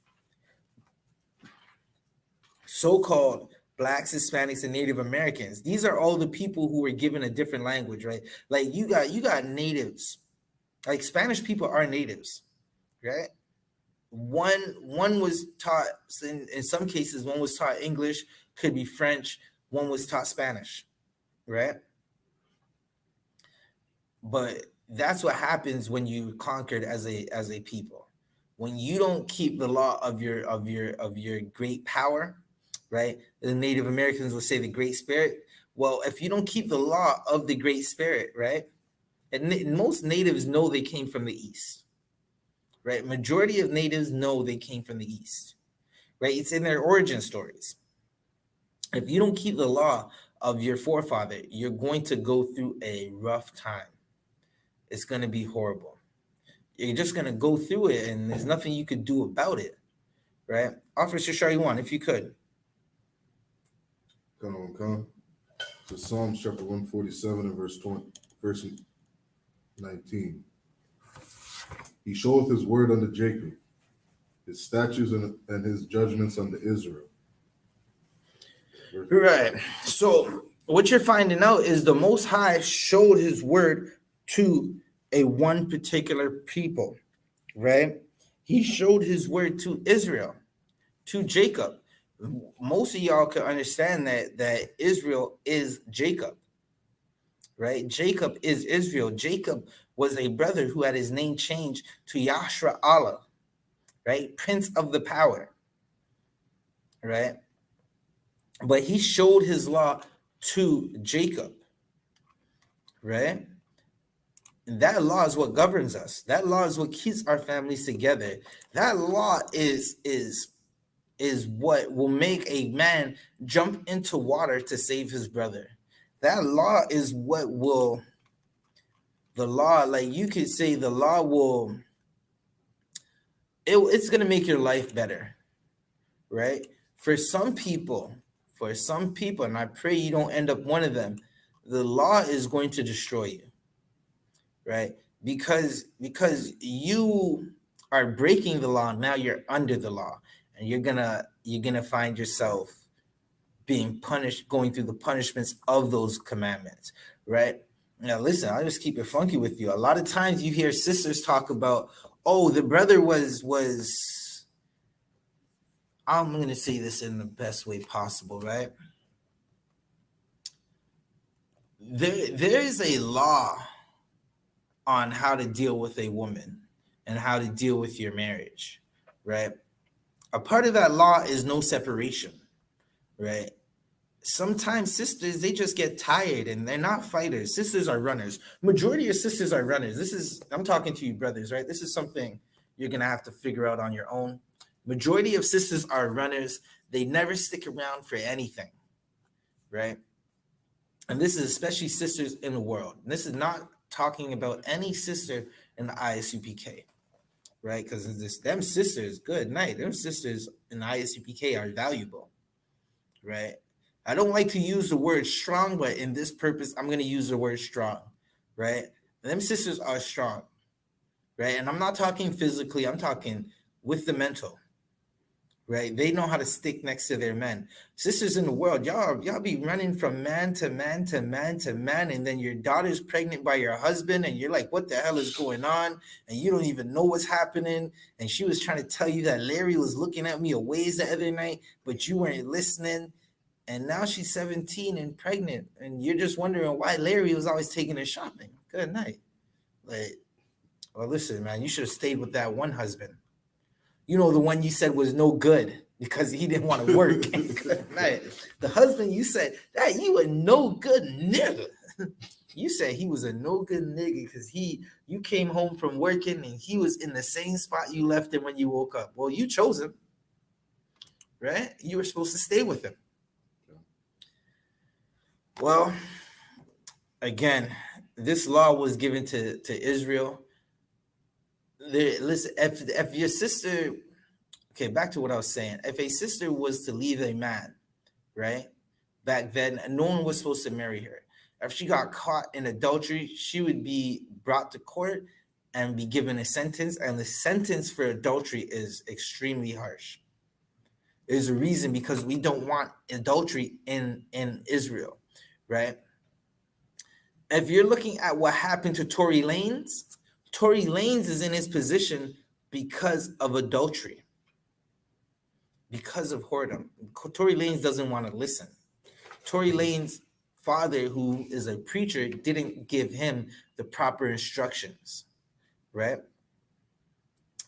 Speaker 2: So-called Blacks, Hispanics, and Native Americans. These are all the people who were given a different language, right? Like you got natives. Like Spanish people are natives, right? one was taught in some cases, one was taught English, could be French, one was taught Spanish, right? But that's what happens when you conquered as a people. When you don't keep the law of your great power, right? The Native Americans would say the Great Spirit. Well, if you don't keep the law of the Great Spirit, right? And most natives know they came from the East, right? Majority of natives know they came from the East, right? It's in their origin stories. If you don't keep the law of your forefather, you're going to go through a rough time. It's going to be horrible. You're just going to go through it, and there's nothing you could do about it, right? Officer Shariwan, if you could.
Speaker 1: Come. To Psalms chapter 147 and verse 19. He showeth his word unto Jacob, his statutes and his judgments unto Israel.
Speaker 2: Right. So what you're finding out is the Most High showed his word to a one particular people, right? He showed his word to Israel, to Jacob. Most of y'all can understand that Israel is Jacob, right? Jacob is Israel. Jacob was a brother who had his name changed to Yashra Allah, right? Prince of the power, right? But he showed his law to Jacob, right? And that law is what governs us. That law is what keeps our families together. That law is what will make a man jump into water to save his brother. That law is what will, the law, like you could say the law will, it's going to make your life better, right? For some people, and I pray you don't end up one of them, the law is going to destroy you, right? Because you are breaking the law, now you're under the law, and you're gonna find yourself being punished, going through the punishments of those commandments, right? Now listen, I'll just keep it funky with you. A lot of times you hear sisters talk about, oh, the brother was I'm going to say this in the best way possible, right? There is a law on how to deal with a woman and how to deal with your marriage, right? A part of that law is no separation, right? Sometimes sisters, they just get tired and they're not fighters. Sisters are runners. Majority of sisters are runners. I'm talking to you brothers, right? This is something you're going to have to figure out on your own. Majority of sisters are runners. They never stick around for anything, right? And this is especially sisters in the world. And this is not talking about any sister in the I.S.U.P.K, right? Because them sisters, good night. Them sisters in the I.S.U.P.K are valuable, right? I don't like to use the word strong, but in this purpose, I'm going to use the word strong, right? Them sisters are strong, right? And I'm not talking physically. I'm talking with the mental, right? They know how to stick next to their men. Sisters in the world, y'all be running from man to man to man to man, and then your daughter's pregnant by your husband, and you're like, what the hell is going on? And you don't even know what's happening. And she was trying to tell you that Larry was looking at me a ways the other night, but you weren't listening. And now she's 17 and pregnant, and you're just wondering why Larry was always taking her shopping. Good night. Like, well, listen, man, you should have stayed with that one husband. You know, the one you said was no good because he didn't want to work. Good night. The husband you said, that you a no good nigga. You said he was a no good nigga because you came home from working and he was in the same spot you left him when you woke up. Well, you chose him, right? You were supposed to stay with him. Well, again, this law was given to Israel. Listen, if your sister, okay, back to what I was saying. If a sister was to leave a man, right, back then, no one was supposed to marry her. If she got caught in adultery, she would be brought to court and be given a sentence, and the sentence for adultery is extremely harsh. There's a reason, because we don't want adultery in Israel, right? If you're looking at what happened to Tory Lanez is in his position because of adultery, because of whoredom. Tory Lanez doesn't want to listen. Tory Lanez's father, who is a preacher, didn't give him the proper instructions, right?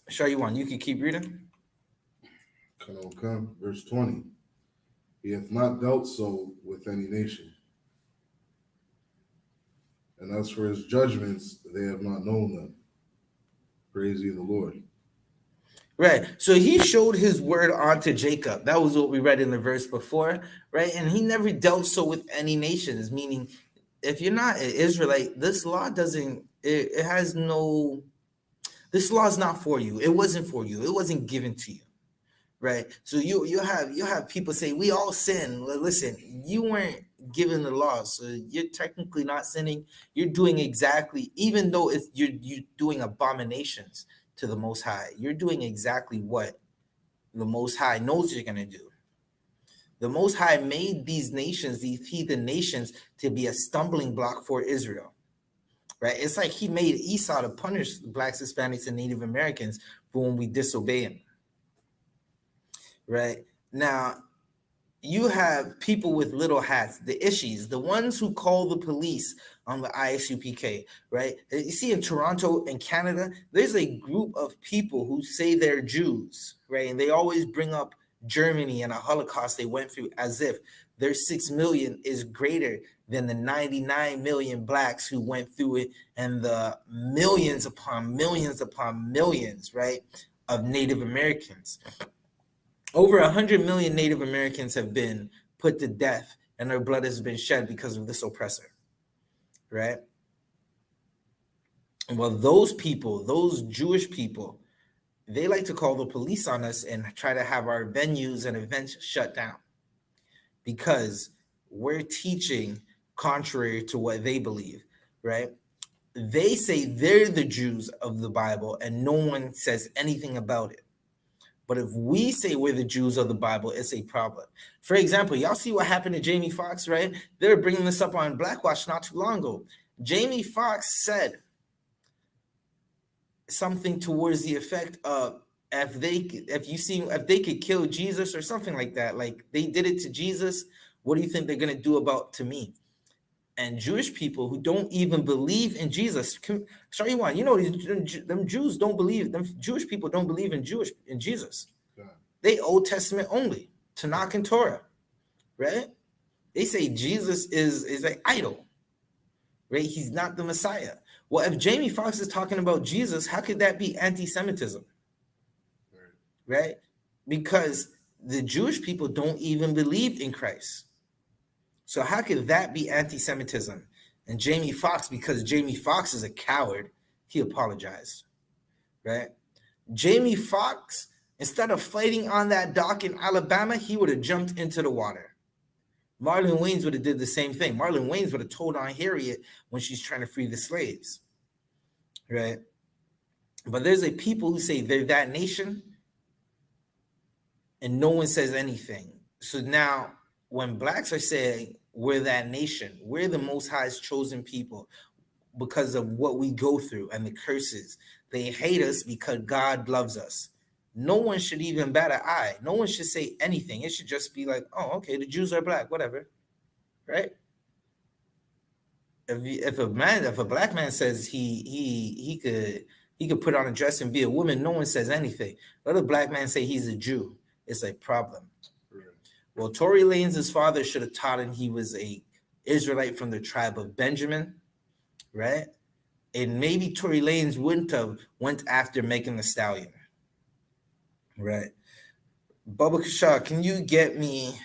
Speaker 2: Show you one. You can keep reading.
Speaker 1: Okay. Verse 20. He hath not dealt so with any nation. And as for his judgments, they have not known them. Praise ye the Lord.
Speaker 2: Right. So he showed his word onto Jacob. That was what we read in the verse before, right? And he never dealt so with any nations, meaning if you're not an Israelite, this law doesn't, it has no, this law is not for you. It wasn't for you. It wasn't given to you. Right. So you have people say we all sin. Listen, you weren't given the law, so you're technically not sinning. You're doing exactly, even though it's you're doing abominations to the Most High. You're doing exactly what the Most High knows you're gonna do. The Most High made these nations, these heathen nations, to be a stumbling block for Israel. Right. It's like he made Esau to punish Blacks, Hispanics, and Native Americans for when we disobey him. Right now, you have people with little hats, the issues, the ones who call the police on the I.S.U.P.K, right? You see in Toronto and Canada, there's a group of people who say they're Jews, right? And they always bring up Germany and a Holocaust they went through as if their 6 million is greater than the 99 million Blacks who went through it and the millions upon millions, right, of Native Americans. Over 100 million Native Americans have been put to death and their blood has been shed because of this oppressor, right? Well, those people, those Jewish people, they like to call the police on us and try to have our venues and events shut down because we're teaching contrary to what they believe, right? They say they're the Jews of the Bible and no one says anything about it. But if we say we're the Jews of the Bible, it's a problem. For example, y'all see what happened to Jamie Foxx, right? They were bringing this up on Blackwatch not too long ago. Jamie Foxx said something towards the effect of if they could kill Jesus or something like that, like they did it to Jesus, what do you think they're gonna do about to me? And Jewish people who don't even believe in Jesus, show you one. You know, them Jews don't believe. Them Jewish people don't believe in Jesus. Yeah. They Old Testament only, Tanakh and Torah, right? They say Jesus is an idol, right? He's not the Messiah. Well, if Jamie Foxx is talking about Jesus, how could that be anti-Semitism, right? Because the Jewish people don't even believe in Christ. So how could that be anti-Semitism? And Jamie Foxx, because Jamie Foxx is a coward, he apologized, right? Jamie Foxx, instead of fighting on that dock in Alabama, he would have jumped into the water. Marlon Wayans would have did the same thing. Marlon Wayans would have told on Harriet when she's trying to free the slaves, right? But there's a people who say they're that nation and no one says anything. So now when Blacks are saying we're that nation, we're the Most High's chosen people because of what we go through and the curses. They hate us because God loves us. No one should even bat an eye. No one should say anything. It should just be like, oh, okay, the Jews are black, whatever, right? If a black man says he could put on a dress and be a woman, no one says anything. Let a black man say he's a Jew, it's a problem. Well, Tory Lanez's father should have taught him he was a Israelite from the tribe of Benjamin, right? And maybe Tory Lanez wouldn't have went after Megan Thee Stallion, right? Bubba Kashaw, can you get me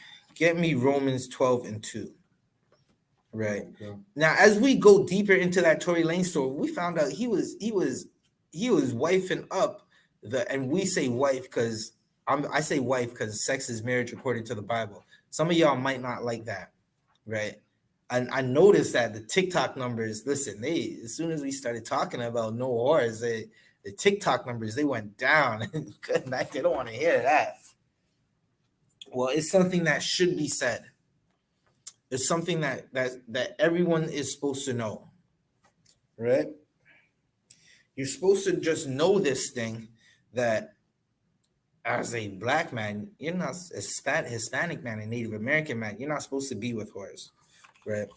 Speaker 2: Romans 12:2, right? Okay. Now, as we go deeper into that Tory Lanez story, we found out he was wifing up and we say wife because I say wife because sex is marriage according to the Bible. Some of y'all might not like that, right? And I noticed that the TikTok numbers, listen, as soon as we started talking about no whores, the TikTok numbers, they went down. They don't want to hear that. Well, it's something that should be said. It's something that everyone is supposed to know, right? You're supposed to just know this thing that as a black man, you're not a Hispanic man, a Native American man, you're not supposed to be with whores, right?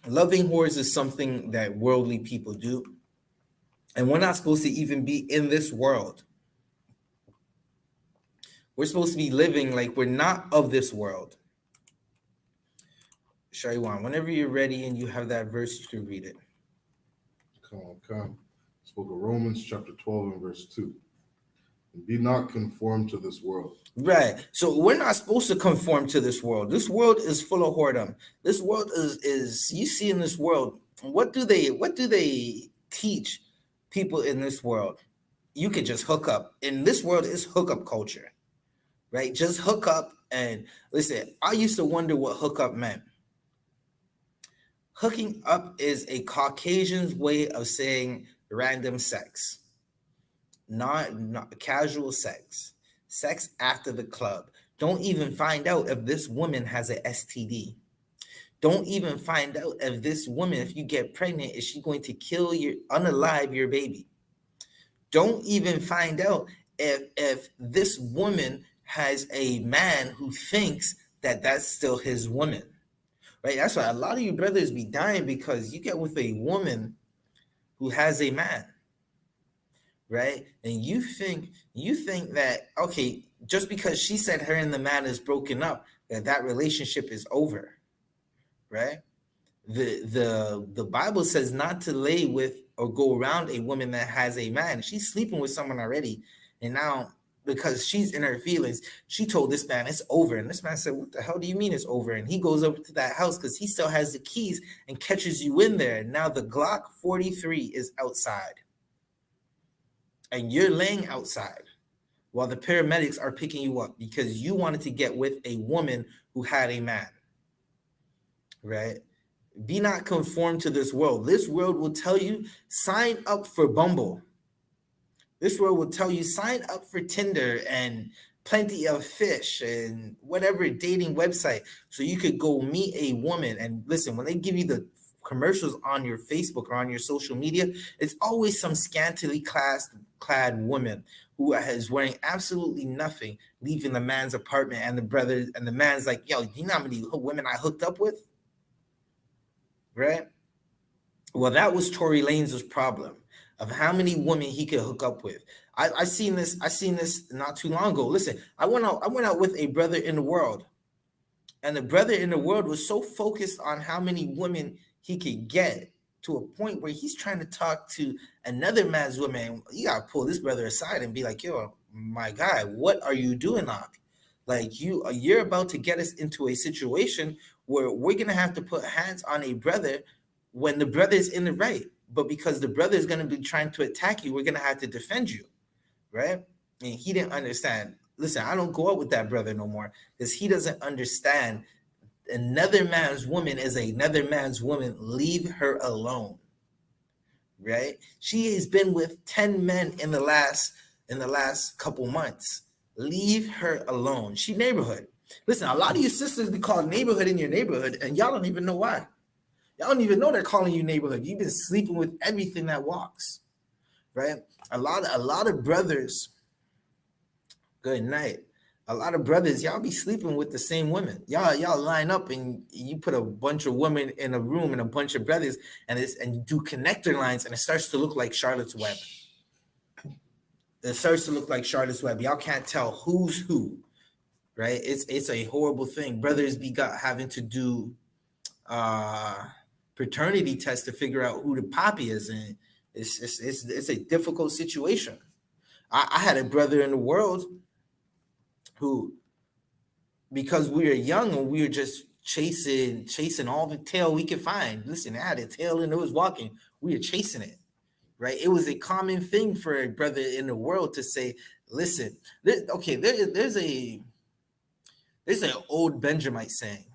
Speaker 2: Loving whores is something that worldly people do, and we're not supposed to even be in this world. We're supposed to be living like we're not of this world. Shaiwan, whenever you're ready and you have that verse, you can read it.
Speaker 1: Come. Spoke of Romans chapter 12 and verse 2. Be not conformed to this world.
Speaker 2: Right. So we're not supposed to conform to this world. This world is full of whoredom. This world is you see in this world, what do they teach people in this world? You could just hook up. In this world is hookup culture. Right? Just hook up. And listen, I used to wonder what hookup meant. Hooking up is a Caucasian's way of saying random sex. Not casual sex after the club. Don't even find out if this woman has an STD. Don't even find out if this woman, if you get pregnant, is she going to kill unalive your baby? Don't even find out if this woman has a man who thinks that that's still his woman, right? That's why a lot of you brothers be dying, because you get with a woman who has a man, right? And you think that, okay, just because she said her and the man is broken up, that relationship is over, right? The Bible says not to lay with or go around a woman that has a man. She's sleeping with someone already, and now because she's in her feelings, she told this man it's over, and this man said, what the hell do you mean it's over? And he goes over to that house because he still has the keys and catches you in there. And now the Glock 43 is outside, and you're laying outside while the paramedics are picking you up because you wanted to get with a woman who had a man, right? Be not conformed to this world. This world will tell you, sign up for Bumble. This world will tell you, sign up for Tinder and Plenty of Fish and whatever dating website, so you could go meet a woman. And listen, when they give you the commercials on your Facebook or on your social media, it's always some scantily clad woman who is wearing absolutely nothing, leaving the man's apartment, and the man's like, yo, you know how many women I hooked up with? Right? Well, that was Tory Lanez's problem, of how many women he could hook up with. I seen this not too long ago. Listen, I went out with a brother in the world, and the brother in the world was so focused on how many women he could get, to a point where he's trying to talk to another man's woman. You gotta pull this brother aside and be like, yo, my guy, what are you doing, Ak? Like, you're about to get us into a situation where we're gonna have to put hands on a brother when the brother's in the right. But because the brother is gonna be trying to attack you, we're gonna have to defend you, right? And he didn't understand. Listen, I don't go out with that brother no more, because he doesn't understand another man's woman is another man's woman. Leave her alone, right? She has been with 10 men in the last couple months. Leave her alone. She neighborhood. Listen, a lot of you sisters be called neighborhood in your neighborhood, and y'all don't even know why. Y'all don't even know they're calling you neighborhood. You've been sleeping with everything that walks, right? A lot of brothers, good night. A lot of brothers, y'all be sleeping with the same women. Y'all line up and you put a bunch of women in a room and a bunch of brothers, and you do connector lines, and it starts to look like Charlotte's Web. It starts to look like Charlotte's Web. Y'all can't tell who's who, right? It's a horrible thing. Brothers be having to do paternity tests to figure out who the poppy is, and it's a difficult situation. I had a brother in the world who, because we were young and we were just chasing all the tail we could find. Listen, I had a tail and it was walking. We were chasing it, right? It was a common thing for a brother in the world to say, listen, there's an old Benjamite saying,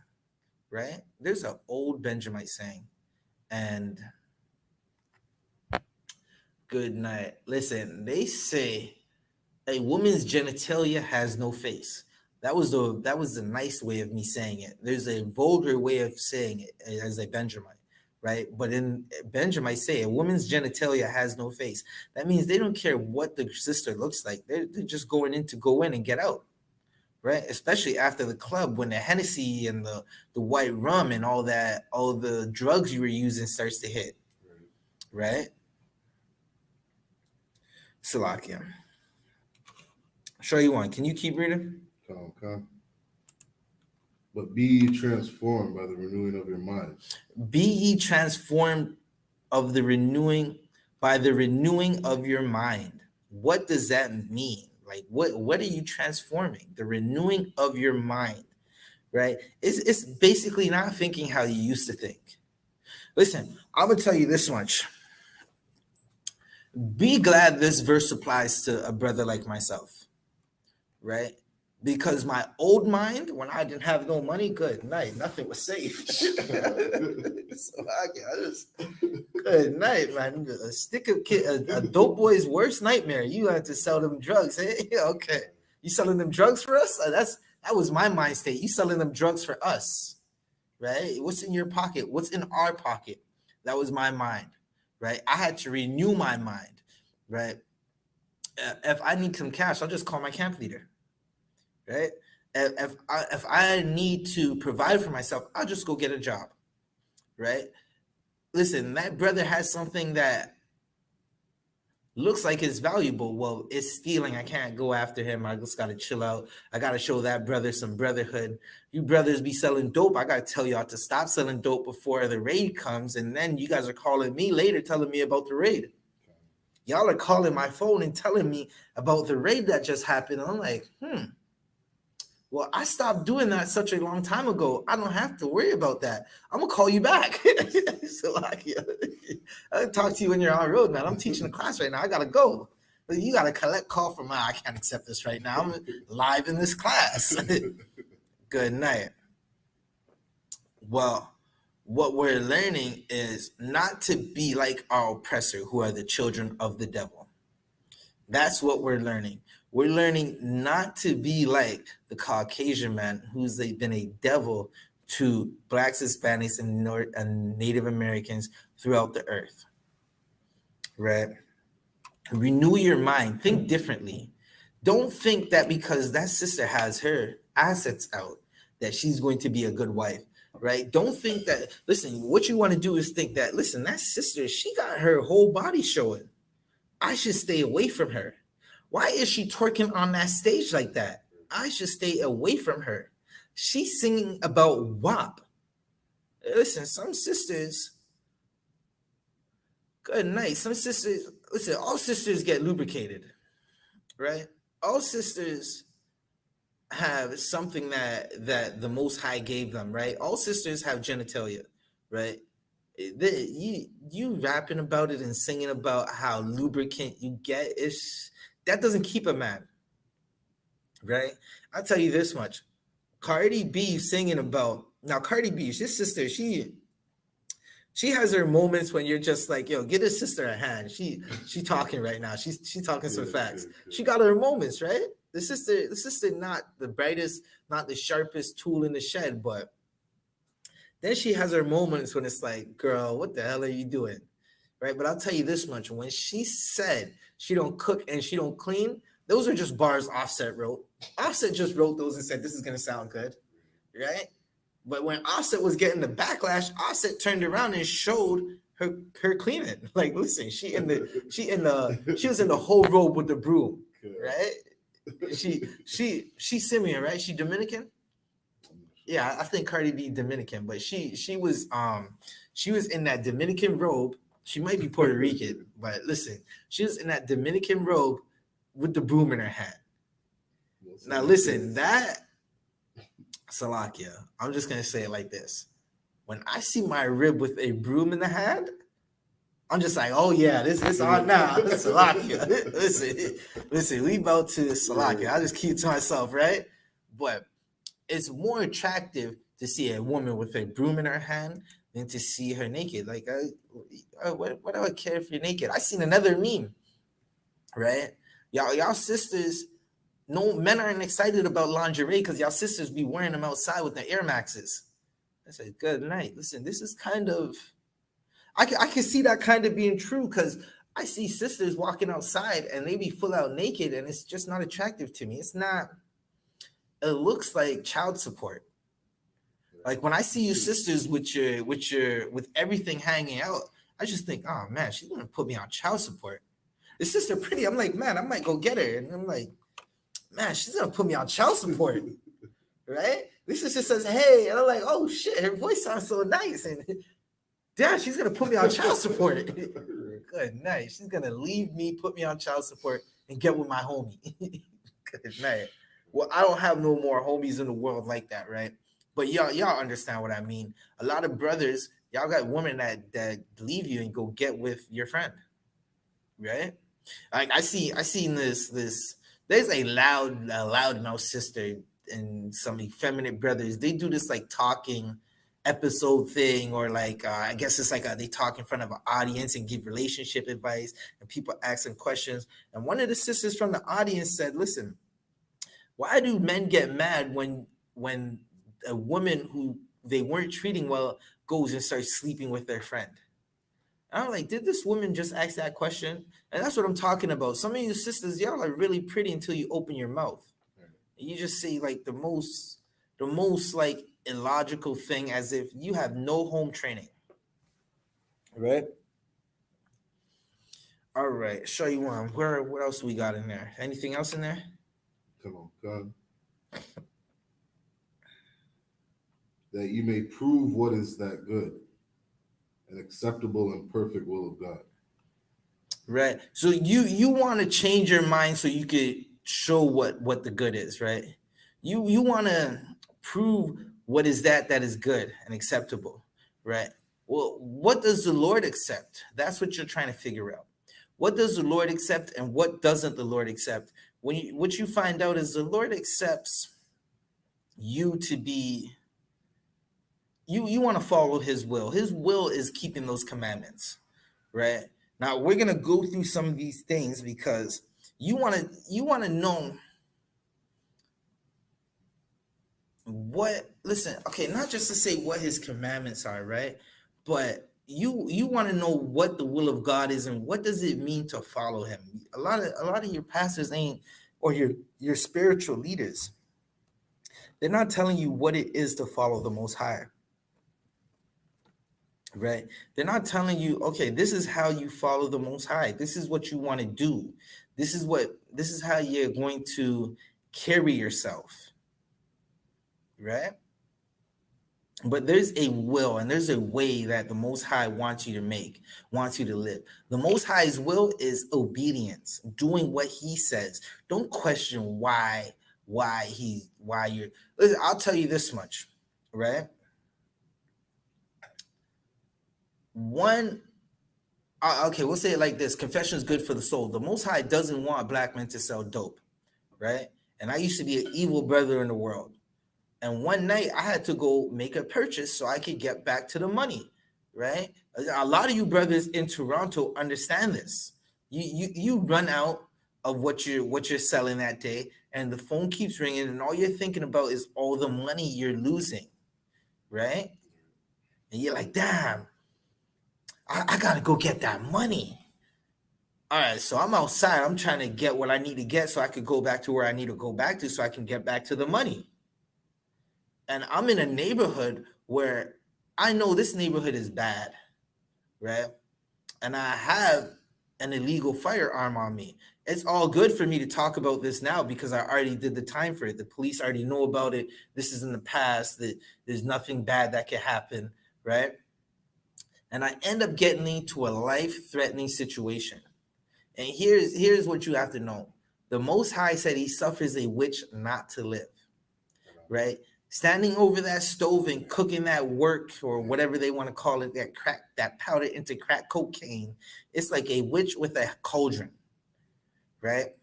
Speaker 2: right? There's an old Benjamite saying, and good night. Listen, they say a woman's genitalia has no face. That was the nice way of me saying it. There's a vulgar way of saying it as a Benjamite. right? But in Benjamin might say a woman's genitalia has no face. That means they don't care what the sister looks like. They're just going in to go in and get out, right? Especially after the club when the Hennessy and the white rum and all that, all the drugs you were using starts to hit, right? Salakia. Show you one. Can you keep reading?
Speaker 1: Okay. But be ye transformed by the renewing of your mind.
Speaker 2: Be ye transformed of the renewing by the renewing of your mind. What does that mean? Like what are you transforming? The renewing of your mind, right? It's basically not thinking how you used to think. Listen, I'm gonna tell you this much. Be glad this verse applies to a brother like myself, right? Because my old mind, when I didn't have no money, good night, nothing was safe. So good night, man. A stick of kid, a dope boy's worst nightmare. You had to sell them drugs, hey? Okay, you selling them drugs for us? That was my mind state. You selling them drugs for us, right? What's in your pocket? What's in our pocket? That was my mind, right? I had to renew my mind, right? If I need some cash, I'll just call my camp leader. Right? If I need to provide for myself, I'll just go get a job. Right? Listen, that brother has something that looks like it's valuable. Well, it's stealing. I can't go after him. I just gotta chill out. I gotta show that brother some brotherhood. You brothers be selling dope. I gotta tell y'all to stop selling dope before the raid comes, and then you guys are calling me later telling me about the raid. Y'all are calling my phone and telling me about the raid that just happened. I'm like, well, I stopped doing that such a long time ago. I don't have to worry about that. I'm gonna call you back. So like, I'll talk to you when you're on the road, man. I'm teaching a class right now. I gotta go. You gotta collect call from I can't accept this right now. I'm live in this class. Good night. Well, what we're learning is not to be like our oppressor, who are the children of the devil. That's what we're learning. We're learning not to be like the Caucasian man who's been a devil to Blacks, Hispanics, and Native Americans throughout the earth, right? Renew your mind. Think differently. Don't think that because that sister has her assets out that she's going to be a good wife, right? Don't think that, listen, what you want to do is think that, listen, that sister, she got her whole body showing. I should stay away from her. Why is she twerking on that stage like that? I should stay away from her. She's singing about WAP. Listen, some sisters, good night. Some sisters, listen, all sisters get lubricated, right? All sisters have something that the Most High gave them, right? All sisters have genitalia, right? You rapping about it and singing about how lubricant you get, that doesn't keep a man, right? I'll tell you this much. Cardi B singing about, now Cardi B, his sister, she has her moments when you're just like, yo, get his sister a hand. She talking right now. She's talking some facts. She got her moments, right? The sister not the brightest, not the sharpest tool in the shed, but then she has her moments when it's like, girl, what the hell are you doing? Right? But I'll tell you this much. When she said she don't cook and she don't clean, those are just bars Offset wrote. Offset just wrote those and said, this is going to sound good. Right? But when Offset was getting the backlash, Offset turned around and showed her cleaning. Like, listen, she was in the whole robe with the broom. Right? She Simeon, right? She Dominican? Yeah, I think Cardi B Dominican, but she was in that Dominican robe. She might be Puerto Rican, but listen, she was in that Dominican robe with the broom in her hand. Now listen, that Salakia, I'm just gonna say it like this. When I see my rib with a broom in the hand, I'm just like, oh yeah, this on now. Salakia. Listen, we about to Salakia. I just keep to myself, right? But it's more attractive to see a woman with a broom in her hand than to see her naked. Like, what do I care if you're naked? I seen another meme, right? Y'all sisters, no men aren't excited about lingerie because y'all sisters be wearing them outside with the Air Maxes. I said, good night. Listen, this is kind of I can see that kind of being true because I see sisters walking outside and they be full out naked and it's just not attractive to me. It's not, it looks like child support. Like when I see you sisters with everything hanging out, I just think, oh man, she's gonna put me on child support. The sister pretty, I'm like, man, I might go get her. And I'm like, man, she's gonna put me on child support. Right? This sister says, hey, and I'm like, oh shit, her voice sounds so nice. And damn, she's gonna put me on child support. Good night. She's gonna leave me, put me on child support, and get with my homie. Good night. Well, I don't have no more homies in the world like that, right? But y'all understand what I mean. A lot of brothers, y'all got women that leave you and go get with your friend, right? Like I seen this. There's a loud mouth sister and some effeminate brothers. They do this like talking episode thing, or like I guess it's like they talk in front of an audience and give relationship advice, and people asking questions. And one of the sisters from the audience said, "Listen, why do men get mad when a woman who they weren't treating well goes and starts sleeping with their friend?" And I'm like, did this woman just ask that question? And that's what I'm talking about. Some of you sisters, y'all are really pretty until you open your mouth. You just say like the most like illogical thing, as if you have no home training. Right? All right, show you one. What else we got in there? Anything else in there?
Speaker 1: Come on, God. That you may prove what is that good and acceptable and perfect will of God.
Speaker 2: Right. So you want to change your mind so you could show what the good is, right? You want to prove what is that is good and acceptable, right? Well, what does the Lord accept? That's what you're trying to figure out. What does the Lord accept and what doesn't the Lord accept? What you find out is the Lord accepts you to be, you want to follow his will. His will is keeping those commandments, right? Now we're going to go through some of these things because you want to know what, listen, okay, not just to say what his commandments are, right? But you want to know what the will of God is and what does it mean to follow him. A lot of your pastors ain't, or your spiritual leaders, they're not telling you what it is to follow the Most High. Right? They're not telling you, okay, this is how you follow the Most High. This is what you want to do. This is how you're going to carry yourself. Right? But there's a will and there's a way that the Most High wants you to live. The Most High's will is obedience, doing what he says. Don't question why you're, listen, I'll tell you this much, right? Okay, we'll say it like this. Confession is good for the soul. The Most High doesn't want black men to sell dope, right? And I used to be an evil brother in the world. And one night I had to go make a purchase so I could get back to the money, right? A lot of you brothers in Toronto understand this. You run out of what you're selling that day, and the phone keeps ringing, and all you're thinking about is all the money you're losing, right? And you're like, damn, I gotta go get that money. All right, so I'm outside. I'm trying to get what I need to get so I could go back to where I need to go back to so I can get back to the money. And I'm in a neighborhood where I know this neighborhood is bad, right? And I have an illegal firearm on me. It's all good for me to talk about this now because I already did the time for it. The police already know about it. This is in the past. That there's nothing bad that can happen, right? And I end up getting into a life-threatening situation. And here's what you have to know. The Most High said he suffers a witch not to live, right? Standing over that stove and cooking that work or whatever they want to call it, that powder into crack cocaine, it's like a witch with a cauldron, right?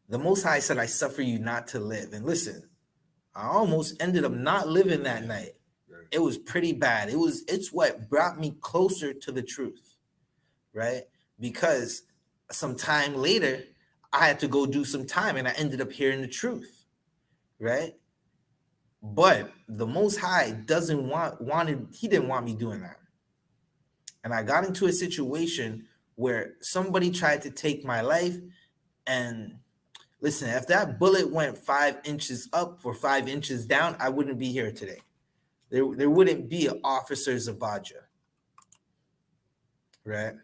Speaker 2: The Most High said, I suffer you not to live. And listen, I almost ended up not living that night. It was pretty bad. It's what brought me closer to the truth, right? Because some time later, I had to go do some time and I ended up hearing the truth, right? But the Most High he didn't want me doing that, and I got into a situation where somebody tried to take my life. And listen, if that bullet went 5 inches up or 5 inches down, I wouldn't be here today. There wouldn't be an officers of Baja, right?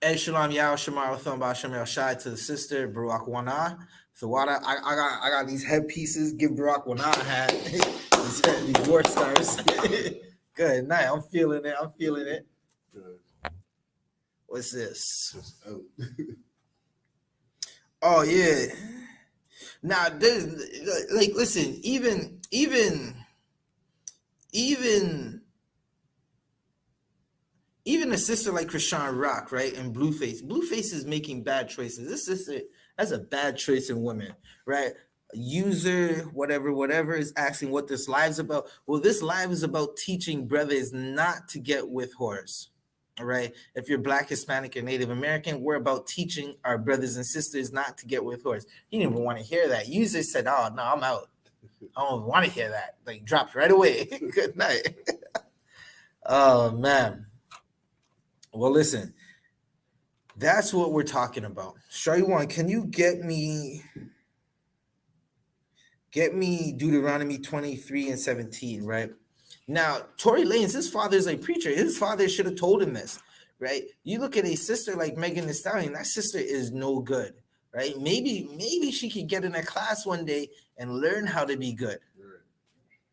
Speaker 2: Ed Shalom Yao Shamar Latham Bashem El Shai to the sister Barak Wana. So Wada, I got these headpieces. Give Barak Wana a hat. These war stars. Good night. I'm feeling it. I'm feeling it.
Speaker 1: Good.
Speaker 2: What's this?
Speaker 1: Just out.
Speaker 2: Oh yeah. Now there's like, listen, even a sister like Krishan Rock, right? And Blueface is making bad choices. This sister has a bad choice in women, right? User whatever is asking what this live's about. Well, this live is about teaching brothers not to get with whores. All right. If you're Black, Hispanic, or Native American, we're about teaching our brothers and sisters not to get with whores. You didn't even want to hear that. User said, "Oh no, I'm out. I don't want to hear that." Like, dropped right away. Good night. Oh man. Well, listen. That's what we're talking about. Shaiwan, can you get me Deuteronomy 23:17, right? Now, Tory Lanez, his father's a preacher. His father should have told him this, right? You look at a sister like Megan Thee Stallion, that sister is no good, right? Maybe she could get in a class one day and learn how to be good,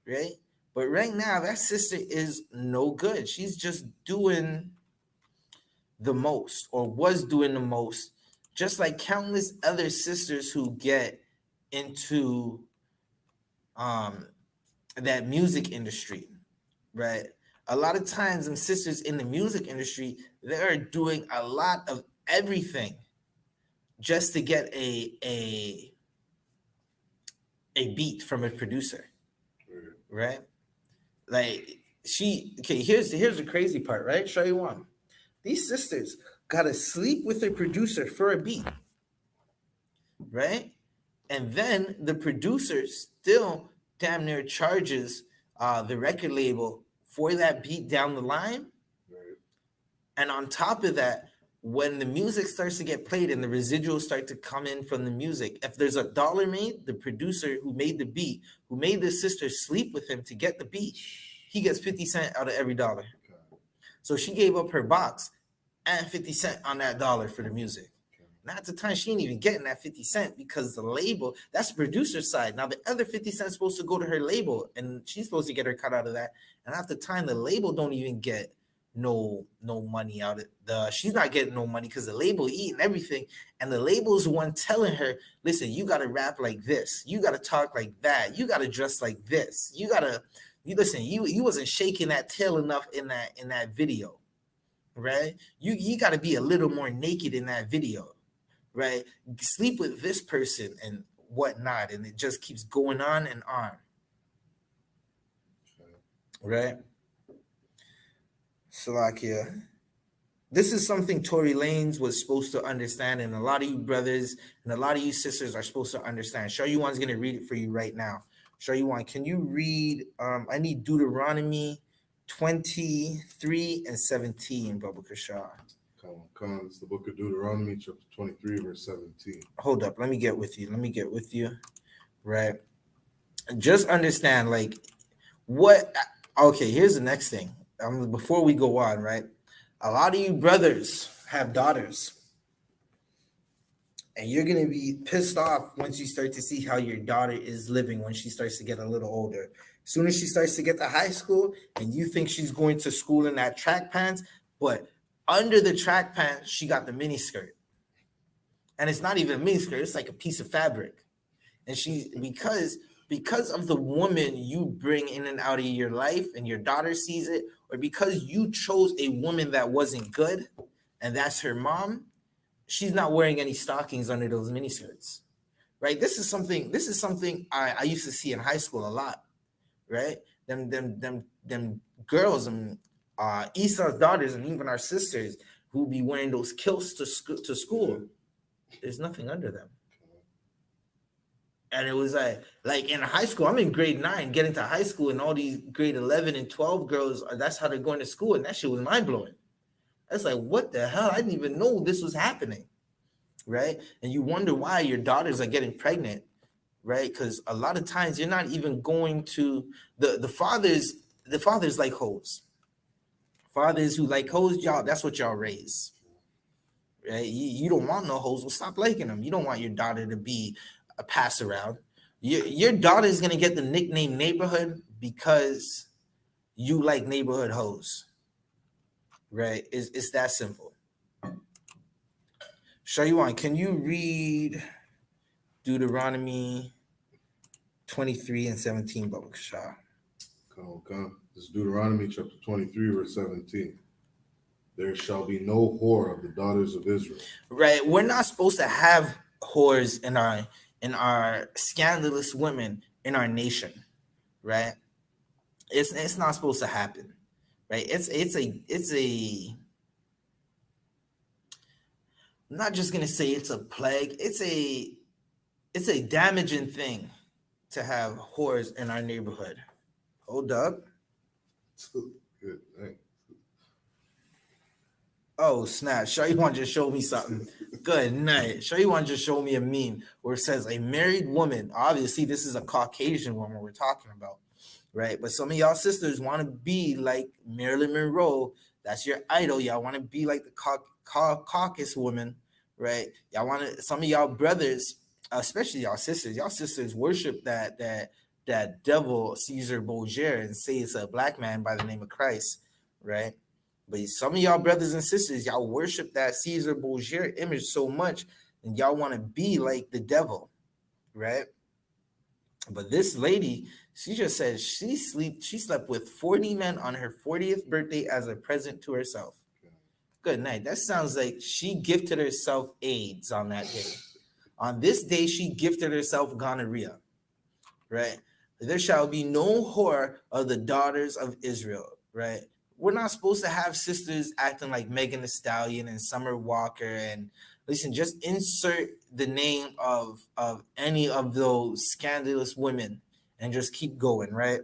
Speaker 2: right? But right now, that sister is no good. She's just doing the most, or was doing the most, just like countless other sisters who get into that music industry, right? A lot of times, them sisters in the music industry, they're doing a lot of everything just to get a beat from a producer, right? Like, here's the crazy part, right? Show you one. These sisters gotta sleep with their producer for a beat, right? And then the producer still damn near charges the record label for that beat down the line.
Speaker 1: Right.
Speaker 2: And on top of that, when the music starts to get played and the residuals start to come in from the music, if there's $1 made, the producer who made the beat, who made the sister sleep with him to get the beat, he gets 50 cents out of every $1.
Speaker 1: Okay.
Speaker 2: So she gave up her box and 50 cents on that $1 for the music.
Speaker 1: Okay.
Speaker 2: Now at the time, she ain't even getting that 50 cents because the label, that's the producer side. Now the other 50 cents supposed to go to her label, and she's supposed to get her cut out of that. And at the time, the label don't even get no money out of she's not getting no money because the label eating everything. And the label's the one telling her, listen, you got to rap like this. You got to talk like that. You got to dress like this. You wasn't shaking that tail enough in that video. Right? You got to be a little more naked in that video, right? Sleep with this person and whatnot, and it just keeps going on and on, right? Salakia. This is something Tory Lanez was supposed to understand, and a lot of you brothers and a lot of you sisters are supposed to understand. Shayuan's going to read it for you right now. Shayuan, can you read? I need Deuteronomy 23:17, Baba Kashar.
Speaker 1: It's the book of Deuteronomy, chapter 23, verse 17.
Speaker 2: Hold up, let me get with you. Right? Just understand, like, what, okay, here's the next thing. Before we go on, right? A lot of you brothers have daughters, and you're going to be pissed off once you start to see how your daughter is living when she starts to get a little older. As soon as she starts to get to high school and you think she's going to school in that track pants, but under the track pants, she got the mini skirt. And it's not even a mini skirt, it's like a piece of fabric. And because of the woman you bring in and out of your life and your daughter sees it, or because you chose a woman that wasn't good and that's her mom, she's not wearing any stockings under those mini skirts, right? This is something I used to see in high school a lot, right? Them girls and Esau's daughters and even our sisters who be wearing those kilts to school. There's nothing under them. And it was like in high school, I'm in grade 9, getting to high school, and all these grade 11 and 12 girls, that's how they're going to school. And that shit was mind blowing. That's like, what the hell? I didn't even know this was happening. Right. And you wonder why your daughters are getting pregnant. Right. Because a lot of times you're not even going to the fathers like hoes. Fathers who like hoes, y'all, that's what y'all raise. Right? You don't want no hoes. Well, stop liking them. You don't want your daughter to be a pass around. Your daughter is gonna get the nickname neighborhood because you like neighborhood hoes. Right? It's that simple. Shaywan, can you read Deuteronomy 23 and 17, Baba Kasha?
Speaker 1: Okay. This is Deuteronomy chapter 23, verse 17. There shall be no whore of the daughters of Israel.
Speaker 2: Right. We're not supposed to have whores in our scandalous women in our nation. Right. It's not supposed to happen. Right. It's a I'm not just gonna say it's a plague. It's a damaging thing to have whores in our neighborhood. Hold up.
Speaker 1: Good. Thanks.
Speaker 2: Oh snap! Sure, you want to just show me something? Good night. Sure, you want to just show me a meme where it says a married woman. Obviously, this is a Caucasian woman we're talking about, right? But some of y'all sisters want to be like Marilyn Monroe. That's your idol. Y'all want to be like the Caucasus woman, right? Y'all want to. Some of y'all brothers, especially y'all sisters worship that devil Caesar Borgia and say it's a black man by the name of Christ, right? But some of y'all brothers and sisters, y'all worship that Caesar Borgia image so much, and y'all want to be like the devil, right? But this lady, she just said she slept with 40 men on her 40th birthday as a present to herself. Good night. That sounds like she gifted herself AIDS on that day. On this day, she gifted herself gonorrhea, right? There shall be no whore of the daughters of Israel, right? We're not supposed to have sisters acting like Megan Thee Stallion and Summer Walker. And listen, just insert the name of any of those scandalous women and just keep going, right?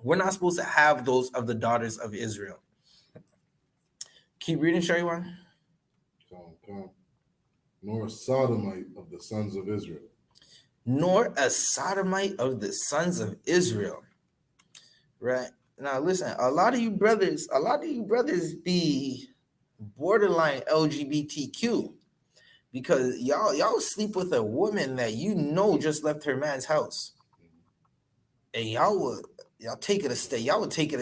Speaker 2: We're not supposed to have those of the daughters of Israel. Keep reading, Shariwan.
Speaker 1: Nor a sodomite of the sons of Israel.
Speaker 2: Nor a sodomite of the sons of Israel, right? Now listen, a lot of you brothers be borderline LGBTQ because y'all sleep with a woman that you know just left her man's house, and y'all would take it a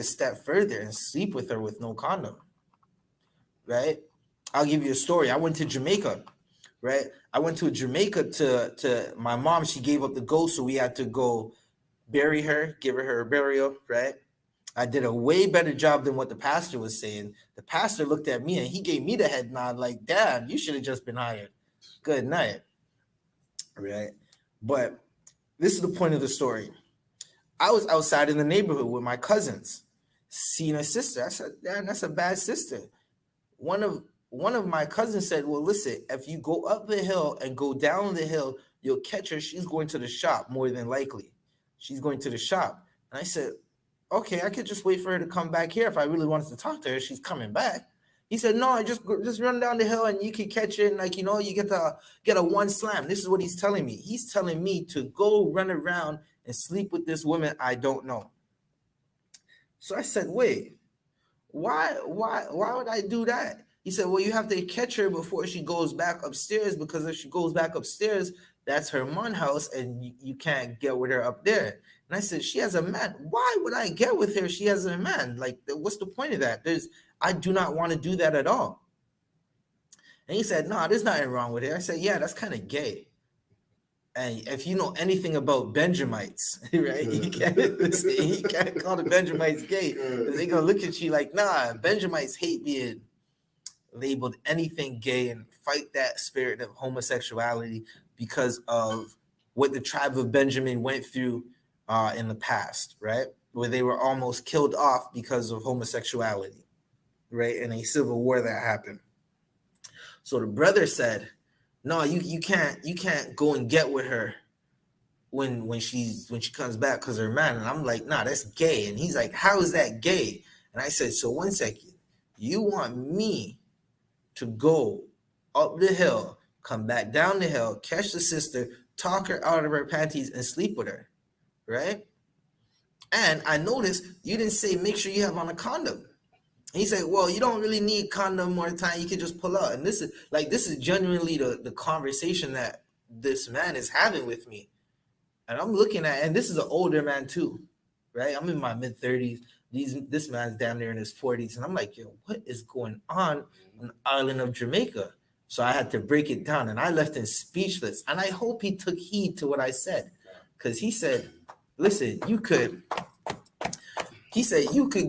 Speaker 2: step further and sleep with her with no condom, right? I'll give you a story. I went to Jamaica, right? I went to Jamaica to my mom. She gave up the ghost, so we had to go bury her, give her a burial, right? I did a way better job than what the pastor was saying. The pastor looked at me and he gave me the head nod like, damn, you should have just been hired. Good night. Right? But this is the point of the story. I was outside in the neighborhood with my cousins, seeing a sister. I said, damn, that's a bad sister. One of my cousins said, well, listen, if you go up the hill and go down the hill, you'll catch her. She's going to the shop, more than likely. She's going to the shop. And I said, okay, I could just wait for her to come back here if I really wanted to talk to her. She's coming back. He said, no, just run down the hill and you can catch it. And like, you get a one slam. This is what he's telling me. He's telling me to go run around and sleep with this woman I don't know. So I said, wait, why would I do that? He said, well, you have to catch her before she goes back upstairs, because if she goes back upstairs, that's her man house and you can't get with her up there. And I said, she has a man. Why would I get with her if she has a man? Like, what's the point of that? I do not want to do that at all. And he said, no, there's nothing wrong with it. I said, yeah, that's kind of gay. And if you know anything about Benjamites, right, you can't call the Benjamites gay. They're going to look at you like, nah, Benjamites hate being labeled anything gay and fight that spirit of homosexuality because of what the tribe of Benjamin went through in the past, right? Where they were almost killed off because of homosexuality, right? In a civil war that happened. So the brother said, no, you can't go and get with her when she comes back because her man, and I'm like, nah, that's gay. And he's like, how is that gay? And I said, so 1 second, you want me to go up the hill, come back down the hill, catch the sister, talk her out of her panties, and sleep with her, right? And I noticed you didn't say make sure you have on a condom. And he said, well, you don't really need condom more time. You can just pull out. And this is genuinely the conversation that this man is having with me. And I'm looking at, and this is an older man too, right? I'm in my mid 30s. This man's damn near in his 40s. And I'm like, yo, what is going on the island of Jamaica? So I had to break it down, and I left him speechless. And I hope he took heed to what I said, because he said, listen, you could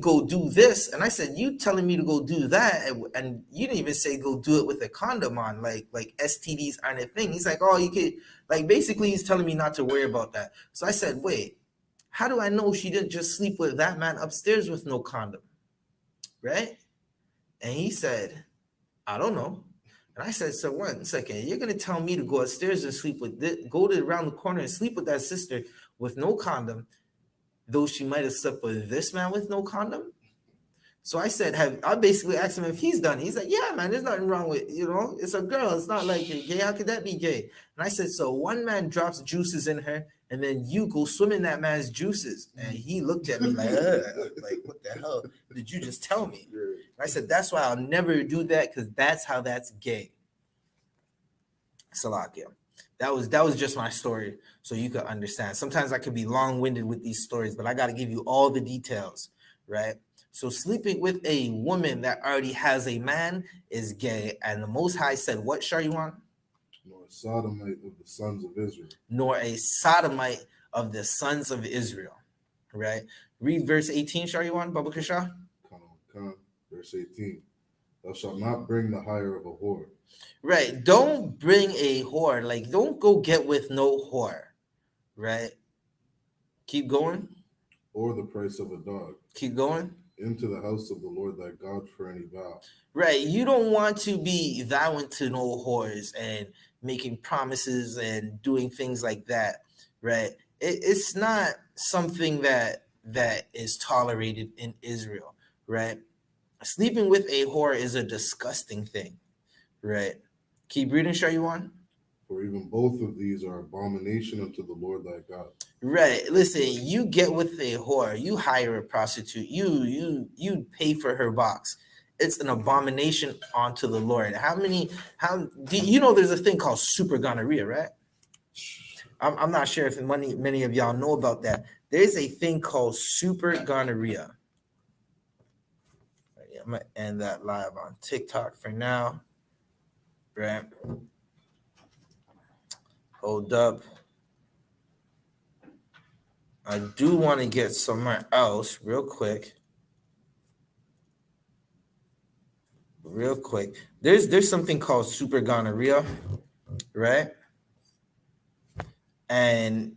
Speaker 2: go do this. And I said, you telling me to go do that, and you didn't even say go do it with a condom on, like STDs aren't a thing. He's like, oh, you could, like, basically he's telling me not to worry about that. So I said, wait, how do I know she didn't just sleep with that man upstairs with no condom, right? And he said, I don't know. And I said, so 1 second, you're going to tell me to go upstairs and sleep with go to around the corner and sleep with that sister with no condom, though she might have slept with this man with no condom? So I said, I basically asked him if he's done. He's like, yeah, man, there's nothing wrong with, it's a girl. It's not like you're gay. How could that be gay? And I said, so one man drops juices in her, and then you go swim in that man's juices. And he looked at me like what the hell did you just tell me? And I said, that's why I'll never do that, because that's how that's gay. Salakia. That was just my story, so you could understand. Sometimes I could be long-winded with these stories, but I got to give you all the details, right? So sleeping with a woman that already has a man is gay. And the Most High said, what, Shariwan?
Speaker 1: Nor a sodomite of the sons of Israel.
Speaker 2: Nor a sodomite of the sons of Israel, right? Read verse 18, Shariwan, Baba Kasha.
Speaker 1: Verse 18. Thou shalt not bring the hire of a whore.
Speaker 2: Right. Don't bring a whore. Like, don't go get with no whore, right? Keep going.
Speaker 1: Or the price of a dog.
Speaker 2: Keep going.
Speaker 1: Into the house of the Lord thy God for any vow.
Speaker 2: Right. You don't want to be vowing to no whores and making promises and doing things like that, right? It's not something that is tolerated in Israel, right? Sleeping with a whore is a disgusting thing, right? Keep reading, Shariwan.
Speaker 1: For even both of these are abomination unto the Lord thy God.
Speaker 2: Right. Listen, you get with a whore, you hire a prostitute, you pay for her box. It's an abomination unto the Lord. Do you know there's a thing called super gonorrhea, right? I'm not sure if many of y'all know about that. There's a thing called super gonorrhea. I'm gonna end that live on TikTok for now. Right. Hold up. I do want to get somewhere else real quick. There's something called super gonorrhea, right? And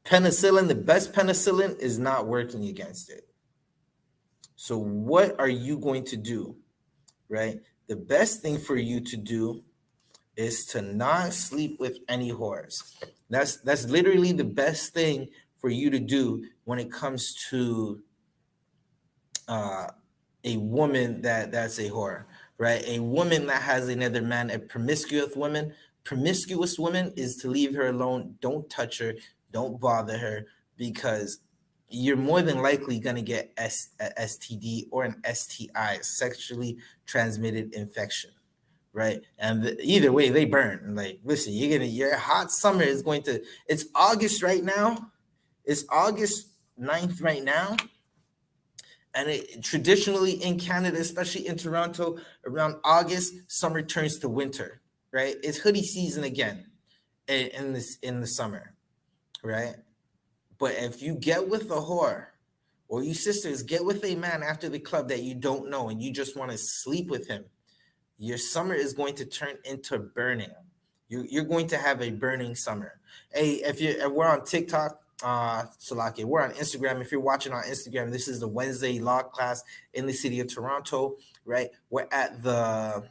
Speaker 2: penicillin, the best penicillin is not working against it. So what are you going to do, right? The best thing for you to do is to not sleep with any whores. That's literally the best thing for you to do when it comes to a woman that's a whore, right? A woman that has another man, a promiscuous woman is to leave her alone. Don't touch her. Don't bother her, because you're more than likely going to get a STD or an STI, sexually transmitted infection, right? And either way, they burn. Like, listen, your hot summer is going to, it's August right now. It's August 9th right now. And traditionally in Canada, especially in Toronto, around August, summer turns to winter, right? It's hoodie season again in the summer, right? But if you get with a whore, or you sisters get with a man after the club that you don't know and you just want to sleep with him, your summer is going to turn into burning. You're going to have a burning summer. Hey, if we're on TikTok, Salaki, we're on Instagram. If you're watching on Instagram, this is the Wednesday law class in the city of Toronto, right? We're at the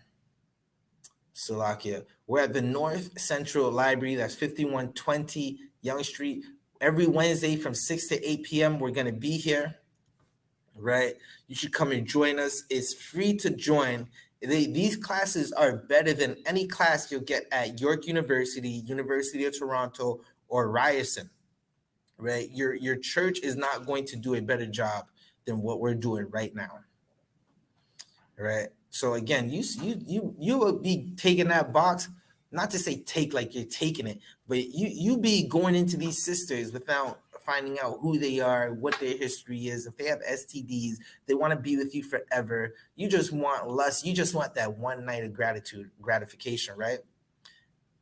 Speaker 2: Salakia. We're at the North Central Library. That's 5120 Yonge Street, Every Wednesday from 6 to 8 p.m. we're gonna be here, right? You should come and join us. It's free to join. These classes are better than any class you'll get at York University, University of Toronto, or Ryerson, right? Your church is not going to do a better job than what we're doing right now, right? So again, you will be taking that box, not to say take like you're taking it, but you be going into these sisters without finding out who they are, what their history is, if they have STDs, they want to be with you forever. You just want lust. You just want that one night of gratification, right?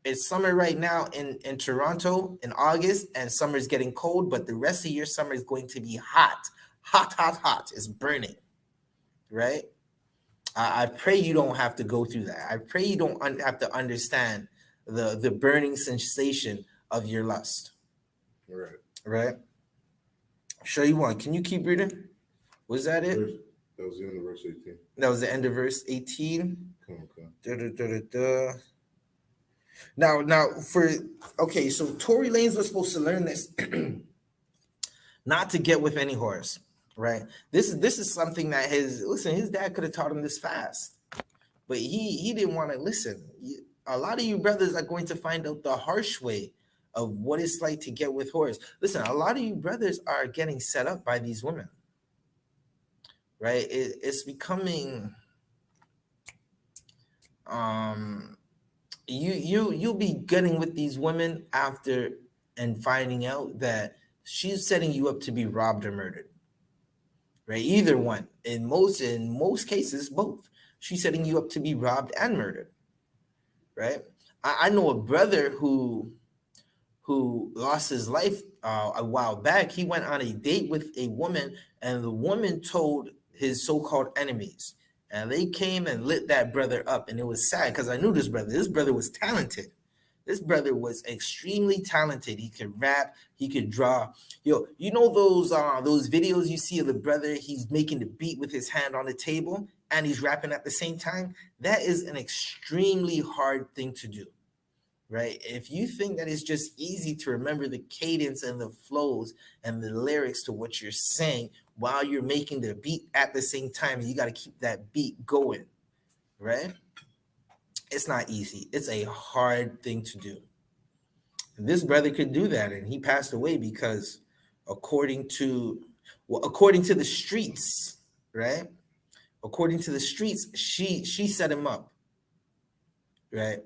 Speaker 2: It's summer right now in Toronto in August, and summer's getting cold, but the rest of your summer is going to be hot. Hot, hot, hot. It's burning, right? I pray you don't have to go through that. I pray you don't have to understand the burning sensation of your lust.
Speaker 1: Right.
Speaker 2: Right? Show you one. Can you keep reading? Was that it?
Speaker 1: That was the end of verse 18.
Speaker 2: That was the end of verse 18.
Speaker 1: Okay.
Speaker 2: Now so Tory Lanez was supposed to learn this not to get with any horse, right? This is something that his dad could have taught him this fast, but he didn't want to listen. A lot of you brothers are going to find out the harsh way of what it's like to get with whores. Listen, a lot of you brothers are getting set up by these women, right? It's becoming, you'll be getting with these women after and finding out that she's setting you up to be robbed or murdered, right? Either one. In most cases, both. She's setting you up to be robbed and murdered, right? I know a brother who lost his life a while back. He went on a date with a woman, and the woman told his so-called enemies, and they came and lit that brother up. And it was sad because I knew this brother. This brother was talented. This brother was extremely talented. He could rap, he could draw. Yo, you know those videos you see of the brother, he's making the beat with his hand on the table and he's rapping at the same time? That is an extremely hard thing to do. Right? If you think that it's just easy to remember the cadence and the flows and the lyrics to what you're saying while you're making the beat at the same time, and you got to keep that beat going, right? It's not easy. It's a hard thing to do. This brother could do that, and he passed away because according to the streets, right? According to the streets, she set him up, right?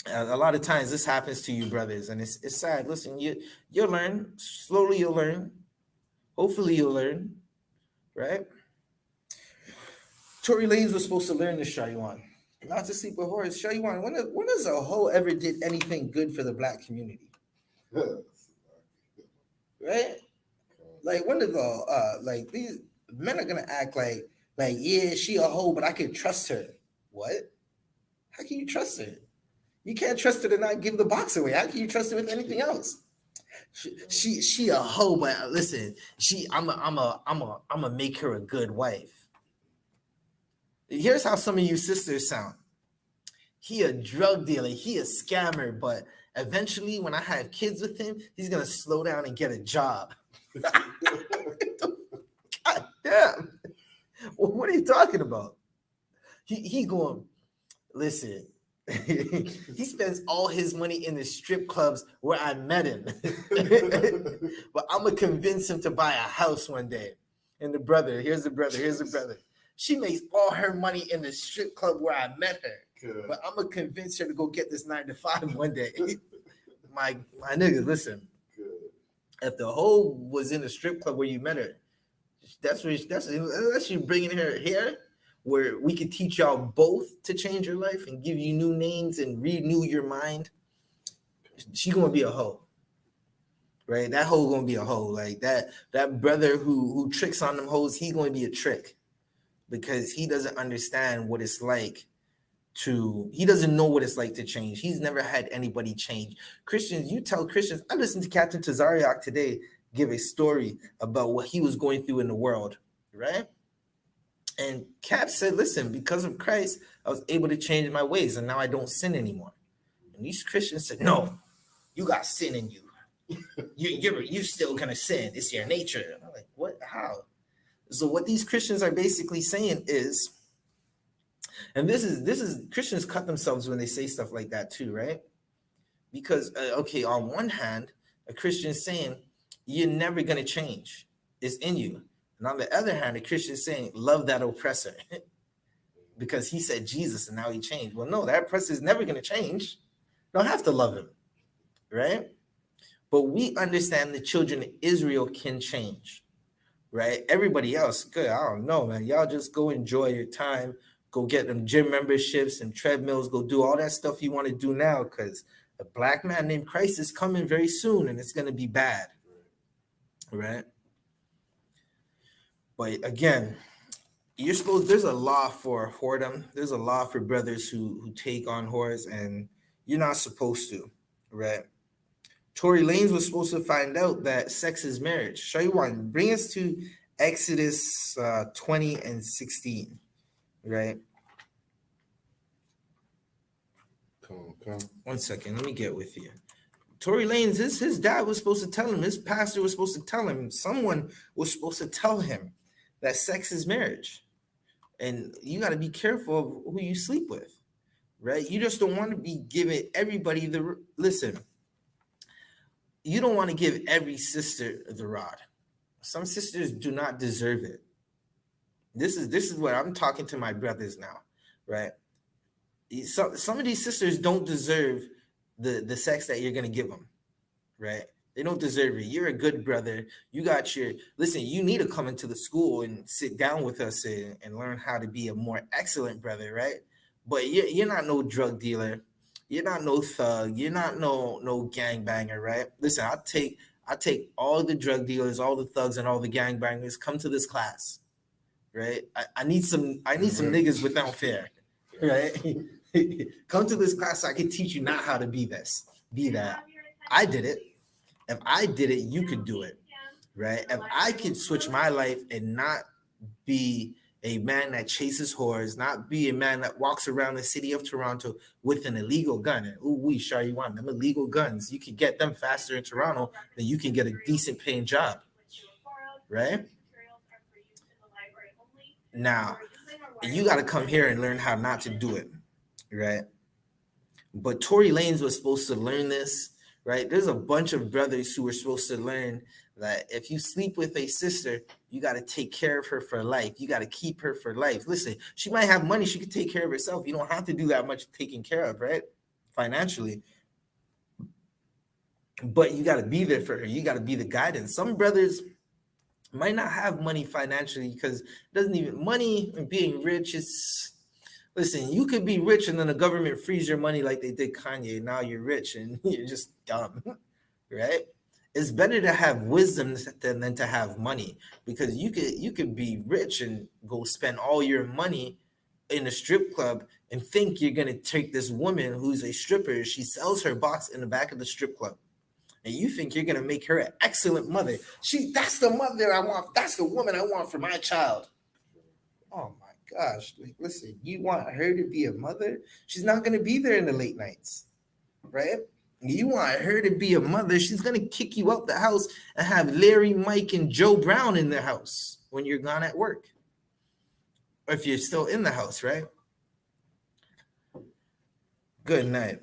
Speaker 2: A lot of times this happens to you brothers, and it's sad. Listen, you'll learn slowly. You'll learn. Hopefully, you'll learn, right? Tory Lanez was supposed to learn this, Shaywan, not to sleep with whores. Shaywan, when has a hoe ever did anything good for the black community? Right? Like when did like these men are gonna act like yeah, she a hoe, but I can trust her. What? How can you trust her? You can't trust her to not give the box away. How can you trust her with anything else? She a hoe, but listen, I'm a make her a good wife. Here's how some of you sisters sound. He a drug dealer, he a scammer, but eventually when I have kids with him, he's gonna slow down and get a job. God damn. What are you talking about? He going, listen. He spends all his money in the strip clubs where I met him. But I'm gonna convince him to buy a house one day. And here's the brother. She makes all her money in the strip club where I met her. Good. But I'm gonna convince her to go get this 9 to 5 one day. my nigga, listen. Good. If the hoe was in the strip club where you met her, that's you bringing her here, where we could teach y'all both to change your life and give you new names and renew your mind. She gonna be a hoe, right? That hoe gonna be a hoe. Like that brother who tricks on them hoes, he gonna be a trick because he doesn't understand what it's like he doesn't know what it's like to change. He's never had anybody change. Christians, you tell Christians, I listened to Captain Tazariak today give a story about what he was going through in the world, right? And Cap said, listen, because of Christ, I was able to change my ways, and now I don't sin anymore. And these Christians said, no, you got sin in you. You're still gonna sin. It's your nature. And I'm like, what? How? So what these Christians are basically saying is, and this is Christians cut themselves when they say stuff like that too, right? Because okay, on one hand, a Christian is saying you're never gonna change. It's in you. And on the other hand, a Christian is saying love that oppressor. Because he said Jesus and now he changed. Well, no, that oppressor is never gonna change. You don't have to love him, right? But we understand the children of Israel can change, right? Everybody else, good. I don't know, man. Y'all just go enjoy your time. Go get them gym memberships and treadmills. Go do all that stuff you want to do now, because a black man named Christ is coming very soon, and it's going to be bad, right? But again, you're supposed. There's a law for whoredom. There's a law for brothers who take on whores, and you're not supposed to, right? Tory Lanez was supposed to find out that sex is marriage. Show you one. Bring us to Exodus 20 and 16, right?
Speaker 1: Come.
Speaker 2: 1 second. Let me get with you. Tory Lanez, his dad was supposed to tell him. His pastor was supposed to tell him. Someone was supposed to tell him that sex is marriage. And you got to be careful of who you sleep with, right? You just don't want to be giving everybody the... Listen. You don't want to give every sister the rod. Some sisters do not deserve it. This is what I'm talking to my brothers now, right? Some of these sisters don't deserve the sex that you're going to give them, right? They don't deserve it. You're a good brother. You got your... Listen, you need to come into the school and sit down with us and learn how to be a more excellent brother, right? But you're not no drug dealer. You're not no thug. You're not no gangbanger, right? Listen, I take all the drug dealers, all the thugs, and all the gangbangers. Come to this class, right? I need some niggas without fear, right? Come to this class so I can teach you not how to be this, be that. I did it. If I did it, you could do it, right? If I could switch my life and not be a man that chases whores, not be a man that walks around the city of Toronto with an illegal gun. And we sure you want them illegal guns. You can get them faster in Toronto than you can get a decent paying job, right? Now, you got to come here and learn how not to do it, right? But Tory Lanez was supposed to learn this, right? There's a bunch of brothers who were supposed to learn that if you sleep with a sister, you got to take care of her for life. You got to keep her for life. Listen, she might have money. She could take care of herself. You don't have to do that much taking care of, right? Financially. But you got to be there for her. You got to be the guidance. Some brothers might not have money financially because it doesn't even... Money and being rich is... Listen, you could be rich and then the government frees your money like they did Kanye. Now you're rich and you're just dumb, right? It's better to have wisdom than to have money, because you could be rich and go spend all your money in a strip club and think you're going to take this woman who's a stripper. She sells her box in the back of the strip club. And you think you're going to make her an excellent mother. That's the mother I want. That's the woman I want for my child. Oh my gosh. Listen, you want her to be a mother? She's not going to be there in the late nights, right? You want her to be a mother, she's going to kick you out the house and have Larry, Mike, and Joe Brown in the house when you're gone at work. Or if you're still in the house, right? Good night.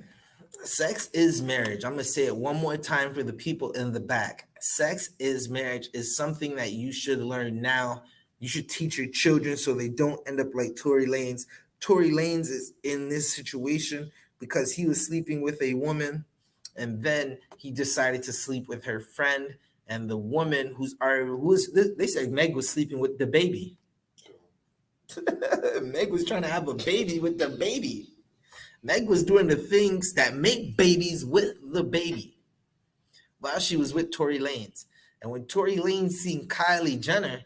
Speaker 2: Sex is marriage. I'm going to say it one more time for the people in the back. Sex is marriage is something that you should learn now. You should teach your children so they don't end up like Tory Lanez. Tory Lanez is in this situation because he was sleeping with a woman, and then he decided to sleep with her friend, and the woman they said Meg was sleeping with the baby. Meg was trying to have a baby with the baby. Meg was doing the things that make babies with the baby while she was with Tory Lanez. And when Tory Lanez seen Kylie Jenner,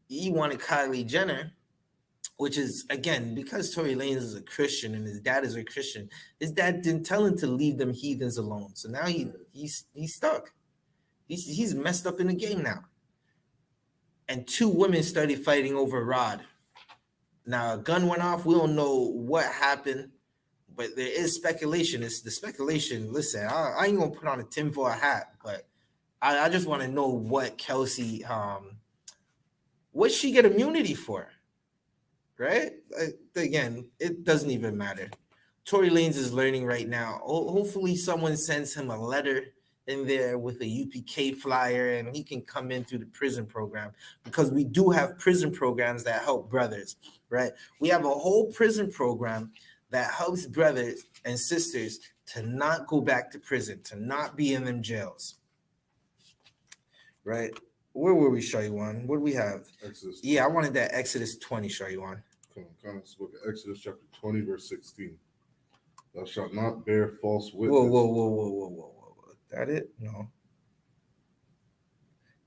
Speaker 2: he wanted Kylie Jenner, which is, again, because Tory Lanez is a Christian and his dad is a Christian, his dad didn't tell him to leave them heathens alone. So now he's stuck. He's messed up in the game now. And two women started fighting over Rod. Now, a gun went off. We don't know what happened, but there is speculation. It's the speculation. Listen, I ain't gonna put on a tinfoil hat, but I just want to know what Kelsey, what she get immunity for, right? Again, it doesn't even matter. Tory Lanez is learning right now. Hopefully, someone sends him a letter in there with a UPK flyer, and he can come in through the prison program, because we do have prison programs that help brothers, right? We have a whole prison program that helps brothers and sisters to not go back to prison, to not be in them jails, right? Where were we, Shaywan? What do we have?
Speaker 1: Exodus.
Speaker 2: Yeah, I wanted that Exodus 20, Shaywan.
Speaker 1: Come, book of Exodus chapter 20, verse 16. Thou shalt not bear false witness.
Speaker 2: Whoa. That it? No.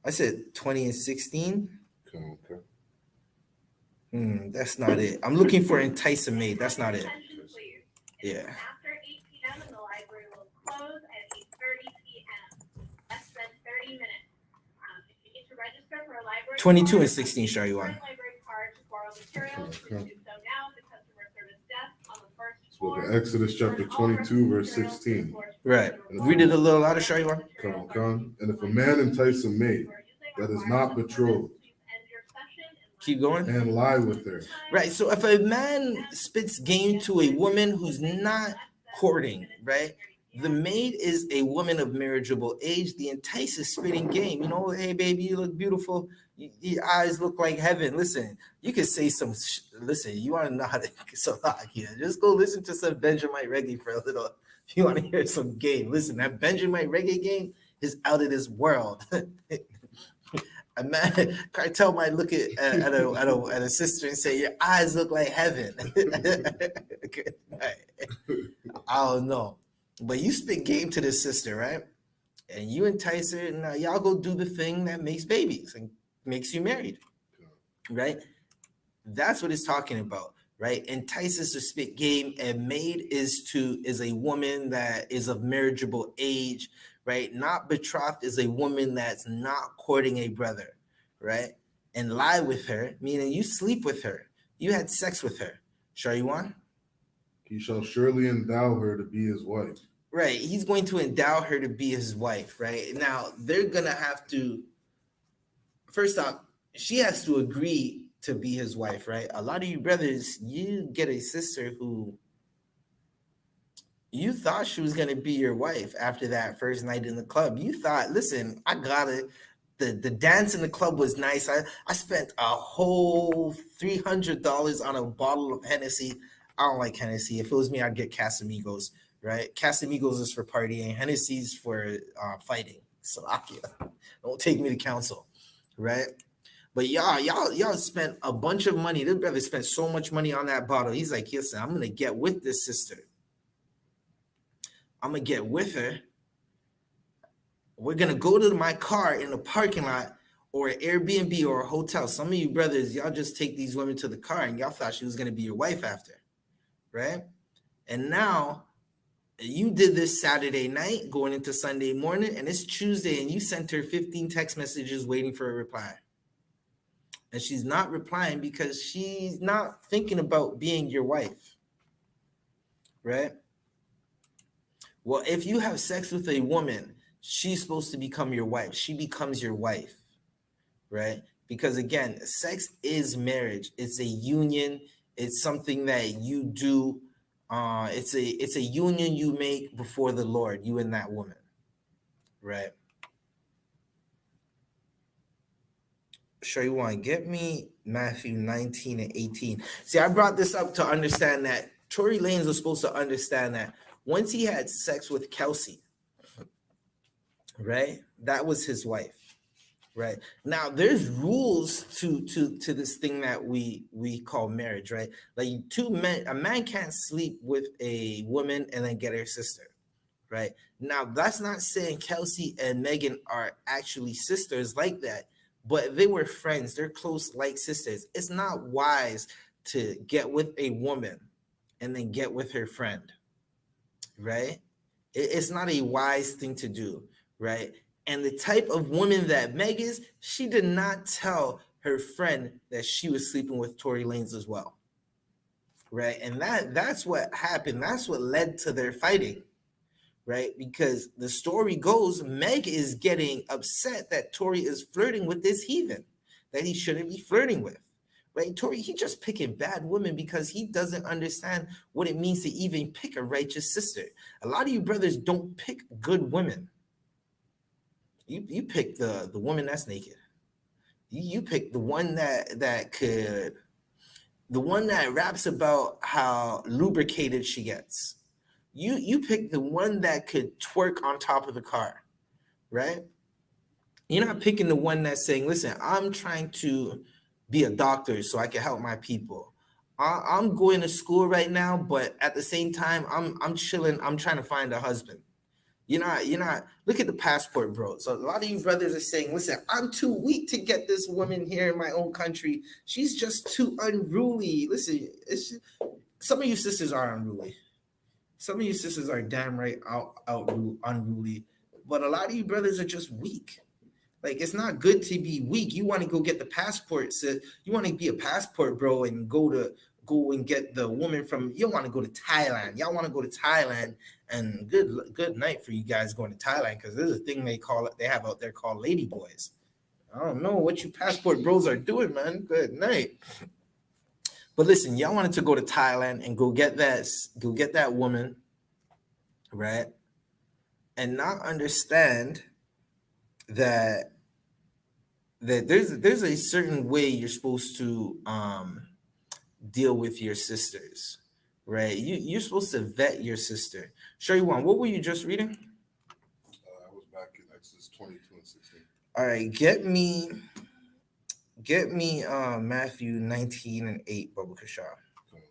Speaker 2: I said 20 and 16.
Speaker 1: Okay.
Speaker 2: That's not it. I'm looking for entice a maid. That's not it. Yeah.
Speaker 3: After 8 p.m. and the library will close at 8:30 p.m. Less than 30 minutes. If you need to register for a library
Speaker 2: 22
Speaker 3: card,
Speaker 2: and 16, Shaywan.
Speaker 3: library card to borrow materials,
Speaker 1: Okay.
Speaker 3: please do so now at the customer service desk on the first
Speaker 1: Book
Speaker 3: floor.
Speaker 1: of Exodus chapter 22, verse 16.
Speaker 2: Right. Read it a little louder, Shaywan.
Speaker 1: Come. And if a man entice a maid that is not betrothed,
Speaker 2: Keep going.
Speaker 1: and lie with her,
Speaker 2: Right. So if a man spits game to a woman who's not courting, right? The maid is a woman of marriageable age. The entice is spitting game. You know, hey baby, you look beautiful. Your eyes look like heaven. Listen, you can say some. Listen, you want to know how to salak here? Just go listen to some Benjamin reggae for a little. If you want to hear some game, listen. That Benjamin reggae game is out of this world. A man, Cartel might look at a sister and say, "Your eyes look like heaven." Good night. I don't know, but you spit game to this sister, right? And you entice her, and y'all go do the thing that makes babies and makes you married, right? That's what it's talking about, right? Entices to spit game, and maid is a woman that is of marriageable age, right? Not betrothed is a woman that's not courting a brother, right? And lie with her, meaning you sleep with her, you had sex with her. Sure, you want?
Speaker 1: he shall surely endow her to be his wife.
Speaker 2: Right, he's going to endow her to be his wife, right? Now, they're going to have to, first off, she has to agree to be his wife, right? A lot of you brothers, you get a sister who you thought she was going to be your wife after that first night in the club. You thought, listen, I got it. The dance in the club was nice. I spent a whole $300 on a bottle of Hennessy. I don't like Hennessy. If it was me, I'd get Casamigos, right? Casamigos is for partying. Hennessy's for fighting. Slovakia. Don't take me to council, right? But y'all spent a bunch of money. This brother spent so much money on that bottle. He's like, listen, I'm going to get with this sister. I'm going to get with her. We're going to go to my car in the parking lot or an Airbnb or a hotel. Some of you brothers, y'all just take these women to the car and y'all thought she was going to be your wife after, right? And now you did this Saturday night going into Sunday morning, and it's Tuesday, and you sent her 15 text messages waiting for a reply. And she's not replying because she's not thinking about being your wife, right? Well, if you have sex with a woman, she's supposed to become your wife. She becomes your wife, right? Because again, sex is marriage. It's a union. It's something that you do. It's a union you make before the Lord, you and that woman, right? Sure, you want to get me Matthew 19 and 18. See, I brought this up to understand that Tory Lanez was supposed to understand that once he had sex with Kelsey, right, that was his wife, right? Now, there's rules to this thing that we call marriage, right? Like a man can't sleep with a woman and then get her sister, right? Now, that's not saying Kelsey and Megan are actually sisters like that, but they were friends. They're close like sisters. It's not wise to get with a woman and then get with her friend, right? It's not a wise thing to do, right? And the type of woman that Meg is, she did not tell her friend that she was sleeping with Tory Lanez as well, right? And that's what happened. That's what led to their fighting, right? Because the story goes, Meg is getting upset that Tori is flirting with this heathen that he shouldn't be flirting with, right? Tori, he just picking bad women because he doesn't understand what it means to even pick a righteous sister. A lot of you brothers don't pick good women. You pick the woman that's naked. You pick the one that could, the one that raps about how lubricated she gets. You pick the one that could twerk on top of the car, right? You're not picking the one that's saying, listen, I'm trying to be a doctor so I can help my people. I'm going to school right now, but at the same time, I'm chilling. I'm trying to find a husband. You're not, look at the passport, bro. So a lot of you brothers are saying, listen, I'm too weak to get this woman here in my own country. She's just too unruly. Listen, some of you sisters are unruly. Some of you sisters are damn right unruly. But a lot of you brothers are just weak. Like, it's not good to be weak. You want to go get the passport. So you want to be a passport, bro, and go and get the woman from, you want to go to Thailand. Y'all want to go to Thailand, and good night for you guys going to Thailand, because there's a thing they have out there called lady boys. I don't know what you passport bros are doing, man. Good night. But listen, y'all wanted to go to Thailand and go get that woman, right? And not understand that there's a certain way you're supposed to deal with your sisters, right? You're supposed to vet your sister. Shariwan, what were you just reading?
Speaker 1: I was back in Exodus 22 and 16.
Speaker 2: All right, get me Matthew 19 and 8, Baba Kasha.
Speaker 1: Okay.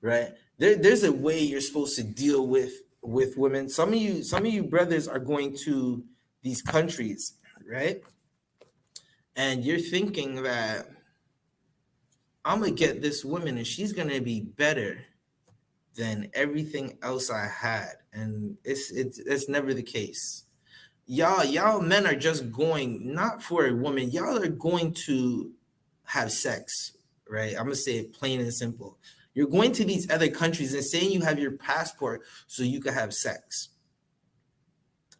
Speaker 2: Right? There's a way you're supposed to deal with women. Some of you brothers are going to these countries, right? And you're thinking that I'm gonna get this woman and she's gonna be better than everything else I had. And it's never the case. Y'all men are just going not for a woman, y'all are going to have sex, right? I'm gonna say it plain and simple. You're going to these other countries and saying you have your passport so you can have sex,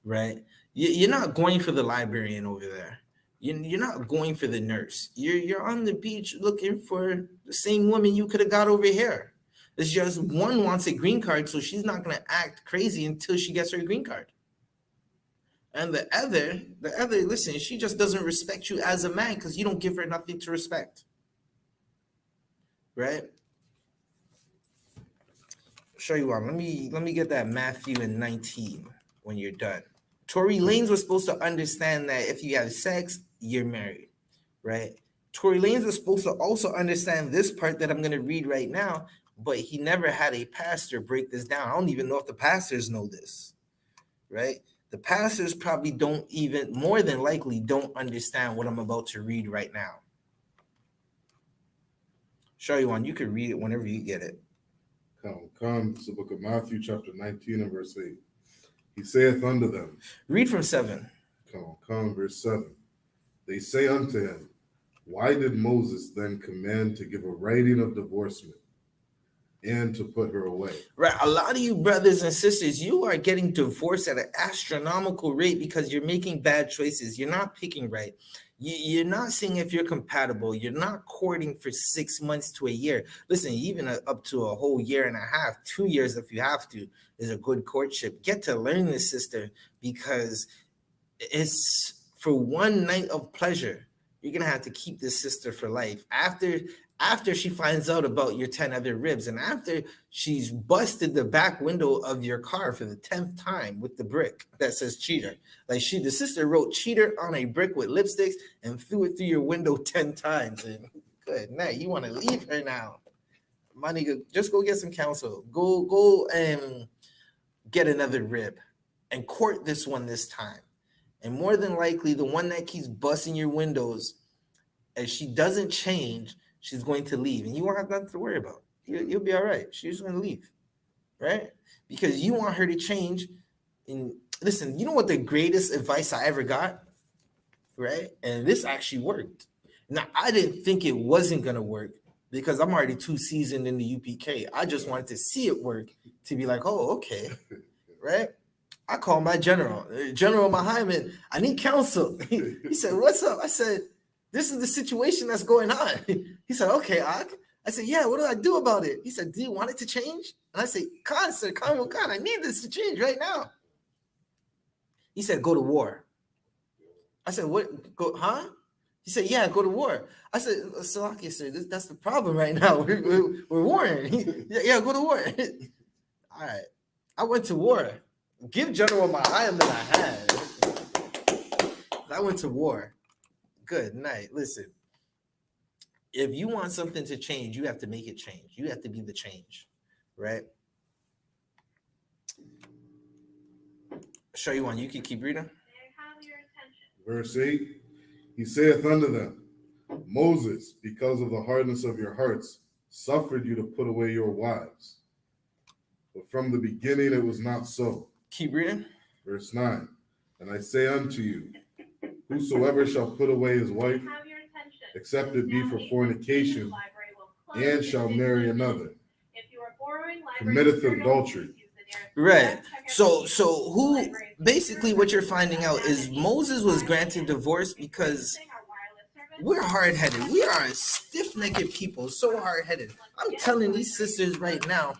Speaker 2: right? You're not going for the librarian over there. You're not going for the nurse. You're on the beach looking for the same woman you could have got over here. It's just one wants a green card, so she's not going to act crazy until she gets her green card. And the other, listen, she just doesn't respect you as a man because you don't give her nothing to respect. Right? Show you one. Let me get that Matthew in 19 when you're done. Tory Lanez was supposed to understand that if you have sex, you're married, right? Tory Lanez was supposed to also understand this part that I'm going to read right now, but he never had a pastor break this down. I don't even know if the pastors know this, right? The pastors probably don't even, more than likely, don't understand what I'm about to read right now. Show you one. You can read it whenever you get it.
Speaker 1: Come, it's the book of Matthew, chapter 19 and verse 8. He saith unto them.
Speaker 2: Read from 7.
Speaker 1: Come, verse 7. They say unto him, why did Moses then command to give a writing of divorcement and to put her away?
Speaker 2: Right. A lot of you brothers and sisters, you are getting divorced at an astronomical rate because you're making bad choices. You're not picking right. You're not seeing if you're compatible. You're not courting for 6 months to a year. Listen, even up to a whole year and a half, 2 years if you have to, is a good courtship. Get to learn this, sister, because it's for one night of pleasure. You're going to have to keep this sister for life. After she finds out about your 10 other ribs, and after she's busted the back window of your car for the 10th time with the brick that says cheater. Like the sister wrote cheater on a brick with lipsticks and threw it through your window 10 times. And good night. You want to leave her now. My nigga, just go get some counsel. Go and get another rib and court this one this time. And more than likely, the one that keeps busting your windows, as she doesn't change, she's going to leave, and you won't have nothing to worry about. You'll be all right. She's going to leave, right? Because you want her to change. And listen, you know what the greatest advice I ever got, right? And this actually worked. Now, I didn't think it wasn't going to work, because I'm already too seasoned in the UPK. I just wanted to see it work to be like, oh, okay, right? I called my general, General Muhammad, I need counsel. He said, what's up? I said, this is the situation that's going on. He said, okay, Ak. I said, yeah, what do I do about it? He said, do you want it to change? And I said, Khan, sir, Khan, I need this to change right now. He said, go to war. I said, what? Go, huh? He said, yeah, go to war. I said, Salaki, sir, that's the problem right now. We're warring. Yeah, go to war. All right. I went to war. Give General my iron that I had. I went to war. Good night. Listen, if you want something to change, you have to make it change. You have to be the change, right? Show you one. You can keep reading.
Speaker 3: May I have your attention?
Speaker 1: Verse 8, he saith unto them, Moses, because of the hardness of your hearts, suffered you to put away your wives. But from the beginning it was not so.
Speaker 2: Keep reading.
Speaker 1: Verse 9, and I say unto you, whosoever shall put away his wife,
Speaker 3: Have your attention.
Speaker 1: except it be
Speaker 3: Now
Speaker 1: for
Speaker 3: 8:15,
Speaker 1: fornication,
Speaker 3: library will close
Speaker 1: and
Speaker 3: in
Speaker 1: shall
Speaker 3: 6
Speaker 1: marry
Speaker 3: minutes.
Speaker 1: another,
Speaker 3: If you are borrowing library
Speaker 1: committeth
Speaker 3: materials,
Speaker 1: adultery.
Speaker 3: use the nearest
Speaker 2: Right.
Speaker 3: check
Speaker 2: So who
Speaker 3: library.
Speaker 2: basically what you're finding out is Moses was granted divorce because we're hard-headed. We are stiff-necked people, so hard-headed. I'm telling these sisters right now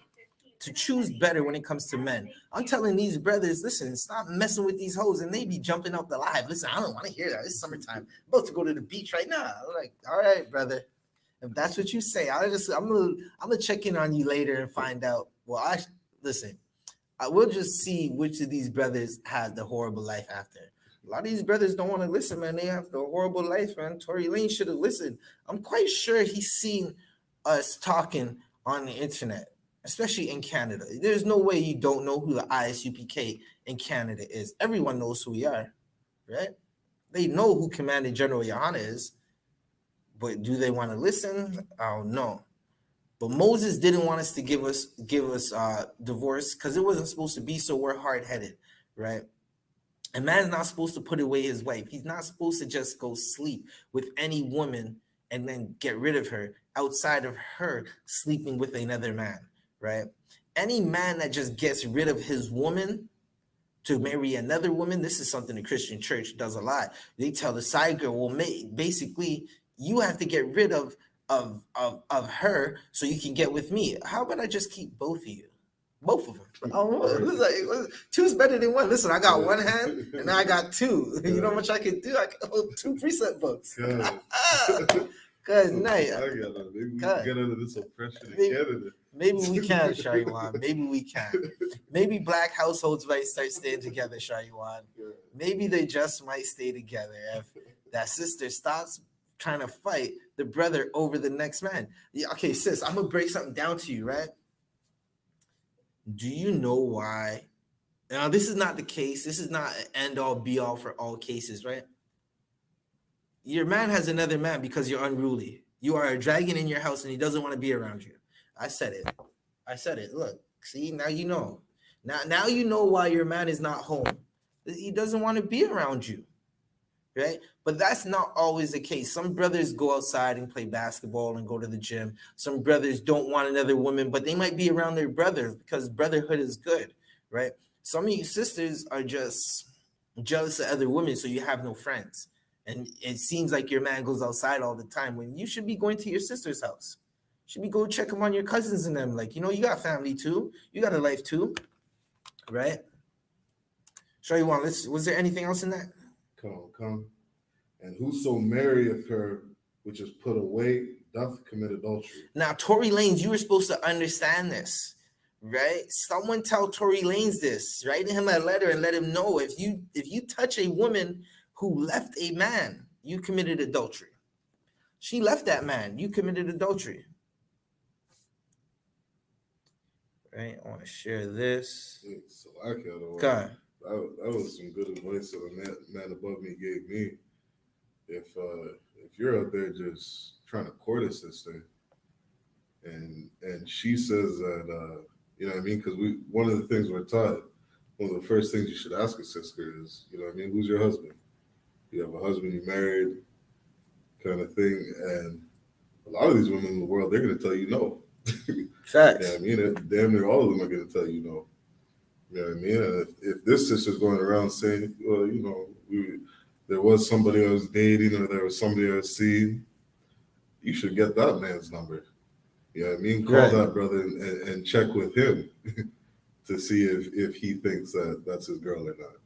Speaker 2: to choose better when it comes to men. I'm telling these brothers, listen, stop messing with these hoes, and they be jumping out the live. Listen, I don't want to hear that. It's summertime. I'm about to go to the beach right now. I'm like, all right, brother. If that's what you say, I'm gonna check in on you later and find out. Well, listen. I will just see which of these brothers has the horrible life after. A lot of these brothers don't want to listen, man. They have the horrible life, man. Tory Lane should have listened. I'm quite sure he's seen us talking on the internet, especially in Canada. There's no way you don't know who the I.S.U.P.K in Canada is. Everyone knows who we are, right? They know who Commandant General YAHANNA is, but do they want to listen? I don't know. But Moses didn't want us to give us divorce because it wasn't supposed to be, so we're hard-headed, right? A man's not supposed to put away his wife. He's not supposed to just go sleep with any woman and then get rid of her outside of her sleeping with another man, right? Any man that just gets rid of his woman to marry another woman, this is something the Christian church does a lot. They tell the side girl, well, basically, you have to get rid of her so you can get with me. How about I just keep both of you? Both of them. Two's better than one. Listen, I got one hand and now I got two. You know how much I can do? I can hold 2 precept books. Good night.
Speaker 1: Maybe we can get under this oppression in Canada.
Speaker 2: Maybe we can, Shariwan. Maybe we can. Maybe black households might start staying together, Shariwan. Maybe they just might stay together if that sister stops trying to fight the brother over the next man. Yeah, okay, sis, I'm gonna break something down to you, right? Do you know why? Now, this is not the case. This is not an end-all, be-all for all cases, right? Your man has another man because you're unruly. You are a dragon in your house and he doesn't want to be around you. I said it. I said it. Look, see, now you know. Now you know why your man is not home. He doesn't want to be around you, right? But that's not always the case. Some brothers go outside and play basketball and go to the gym. Some brothers don't want another woman, but they might be around their brothers because brotherhood is good, right? Some of you sisters are just jealous of other women, so you have no friends. And it seems like your man goes outside all the time when you should be going to your sister's house. You should be go check them on your cousins and them. Like, you know, you got family too. You got a life too, right? Show you one. Was there anything else in that?
Speaker 1: Come. And whoso marrieth her which is put away doth commit adultery.
Speaker 2: Now, Tory Lanez, you were supposed to understand this, right? Someone tell Tory Lanez this. Write him a letter and let him know if you touch a woman who left a man, you committed adultery. She left that man, you committed adultery. Right? I want to share this.
Speaker 1: So I
Speaker 2: God.
Speaker 1: That was some good advice that a man above me gave me. If you're out there just trying to court a sister, and she says that you know what I mean, because one of the things we're taught, one of the first things you should ask a sister is, you know what I mean, who's your husband? You have a husband, you married, kind of thing. And a lot of these women in the world, they're going to tell you no.
Speaker 2: Facts.
Speaker 1: Yeah, I mean, damn near all of them are going to tell you no. You know what I mean? And if this sister's going around saying, well, you know, there was somebody I was dating or there was somebody I was seeing, you should get that man's number. You know what I mean? Call that brother and check with him to see if he thinks that that's his girl or not.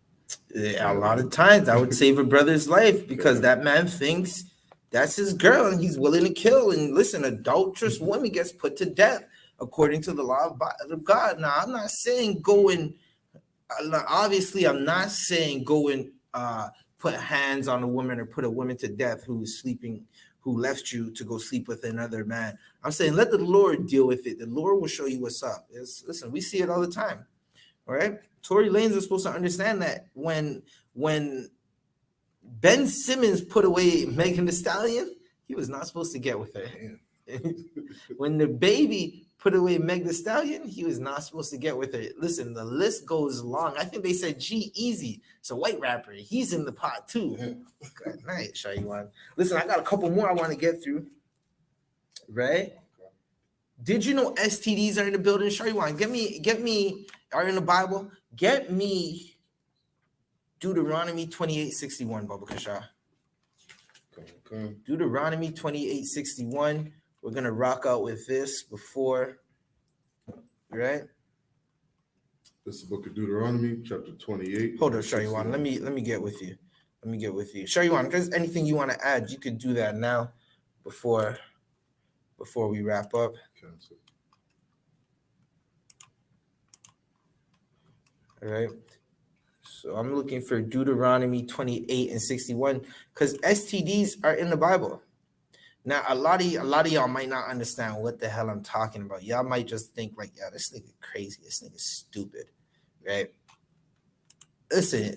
Speaker 2: Yeah, a lot of times I would save a brother's life because that man thinks that's his girl and he's willing to kill. And listen, adulterous woman gets put to death according to the law of God. Now, I'm not saying go and obviously I'm not saying go and put hands on a woman or put a woman to death who is sleeping, who left you to go sleep with another man. I'm saying let the Lord deal with it. The Lord will show you what's up. Listen, we see it all the time. All right. Tory Lanez was supposed to understand that when Ben Simmons put away Megan Thee Stallion, he was not supposed to get with her. When the baby put away Meg Thee Stallion, he was not supposed to get with her. Listen, the list goes long. I think they said G-Eazy. It's a white rapper. He's in the pot too. Good night, Shaywan. Listen, I got a couple more I want to get through. Right? Did you know STDs are in the building? Shaywan, get me, are in the Bible? Get me Deuteronomy 28:61, Baba Kasha. Deuteronomy 28:61. We're gonna rock out with this before, right?
Speaker 1: This is the book of Deuteronomy, chapter 28.
Speaker 2: Hold on, Shaywan. Let me get with you. Shaywan, if there's anything you want to add, you could do that now before we wrap up.
Speaker 1: Cancel.
Speaker 2: All right. So I'm looking for Deuteronomy 28:61 because STDs are in the Bible. Now, a lot of y'all might not understand what the hell I'm talking about. Y'all might just think like, yeah, this nigga crazy. This nigga stupid, right? Listen,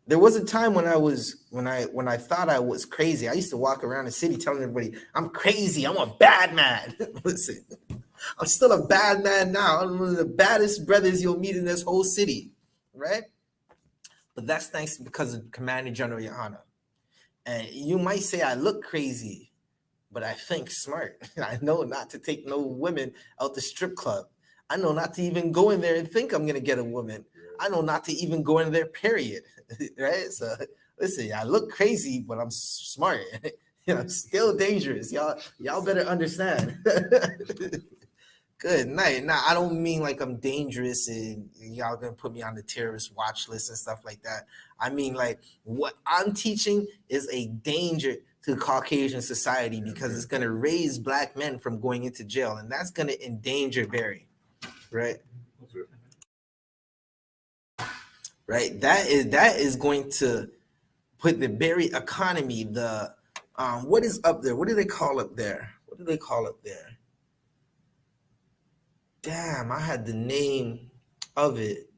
Speaker 2: there was a time when I thought I was crazy. I used to walk around the city telling everybody, I'm crazy. I'm a bad man. Listen, I'm still a bad man now. I'm one of the baddest brothers you'll meet in this whole city, right? But that's thanks because of Commander General YAHANNA. And you might say I look crazy, but I think smart. I know not to take no women out the strip club. I know not to even go in there and think I'm going to get a woman. I know not to even go in there, period. Right? So listen, I look crazy, but I'm smart. I'm still dangerous. Y'all better understand. Good night. Now, I don't mean like I'm dangerous and y'all gonna put me on the terrorist watch list and stuff like that. I mean like what I'm teaching is a danger to Caucasian society because it's gonna raise black men from going into jail, and that's gonna endanger Barry, right? Right. That is going to put the Barry economy. The what is up there? What do they call up there? Damn, I had the name of it.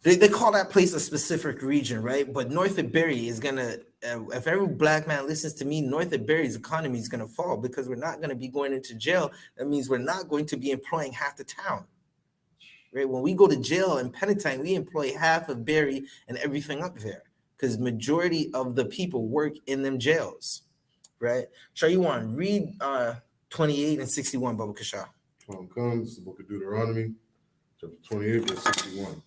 Speaker 2: They call that place a specific region, right? But north of Barry is gonna, if every black man listens to me, north of Barry's economy is gonna fall because we're not gonna be going into jail. That means we're not going to be employing half the town, right? When we go to jail and penitentiary, we employ half of Barry and everything up there because majority of the people work in them jails, right? So you want to read 28:61, Baba Kasha.
Speaker 1: Comes the book of Deuteronomy, chapter 28, verse 61.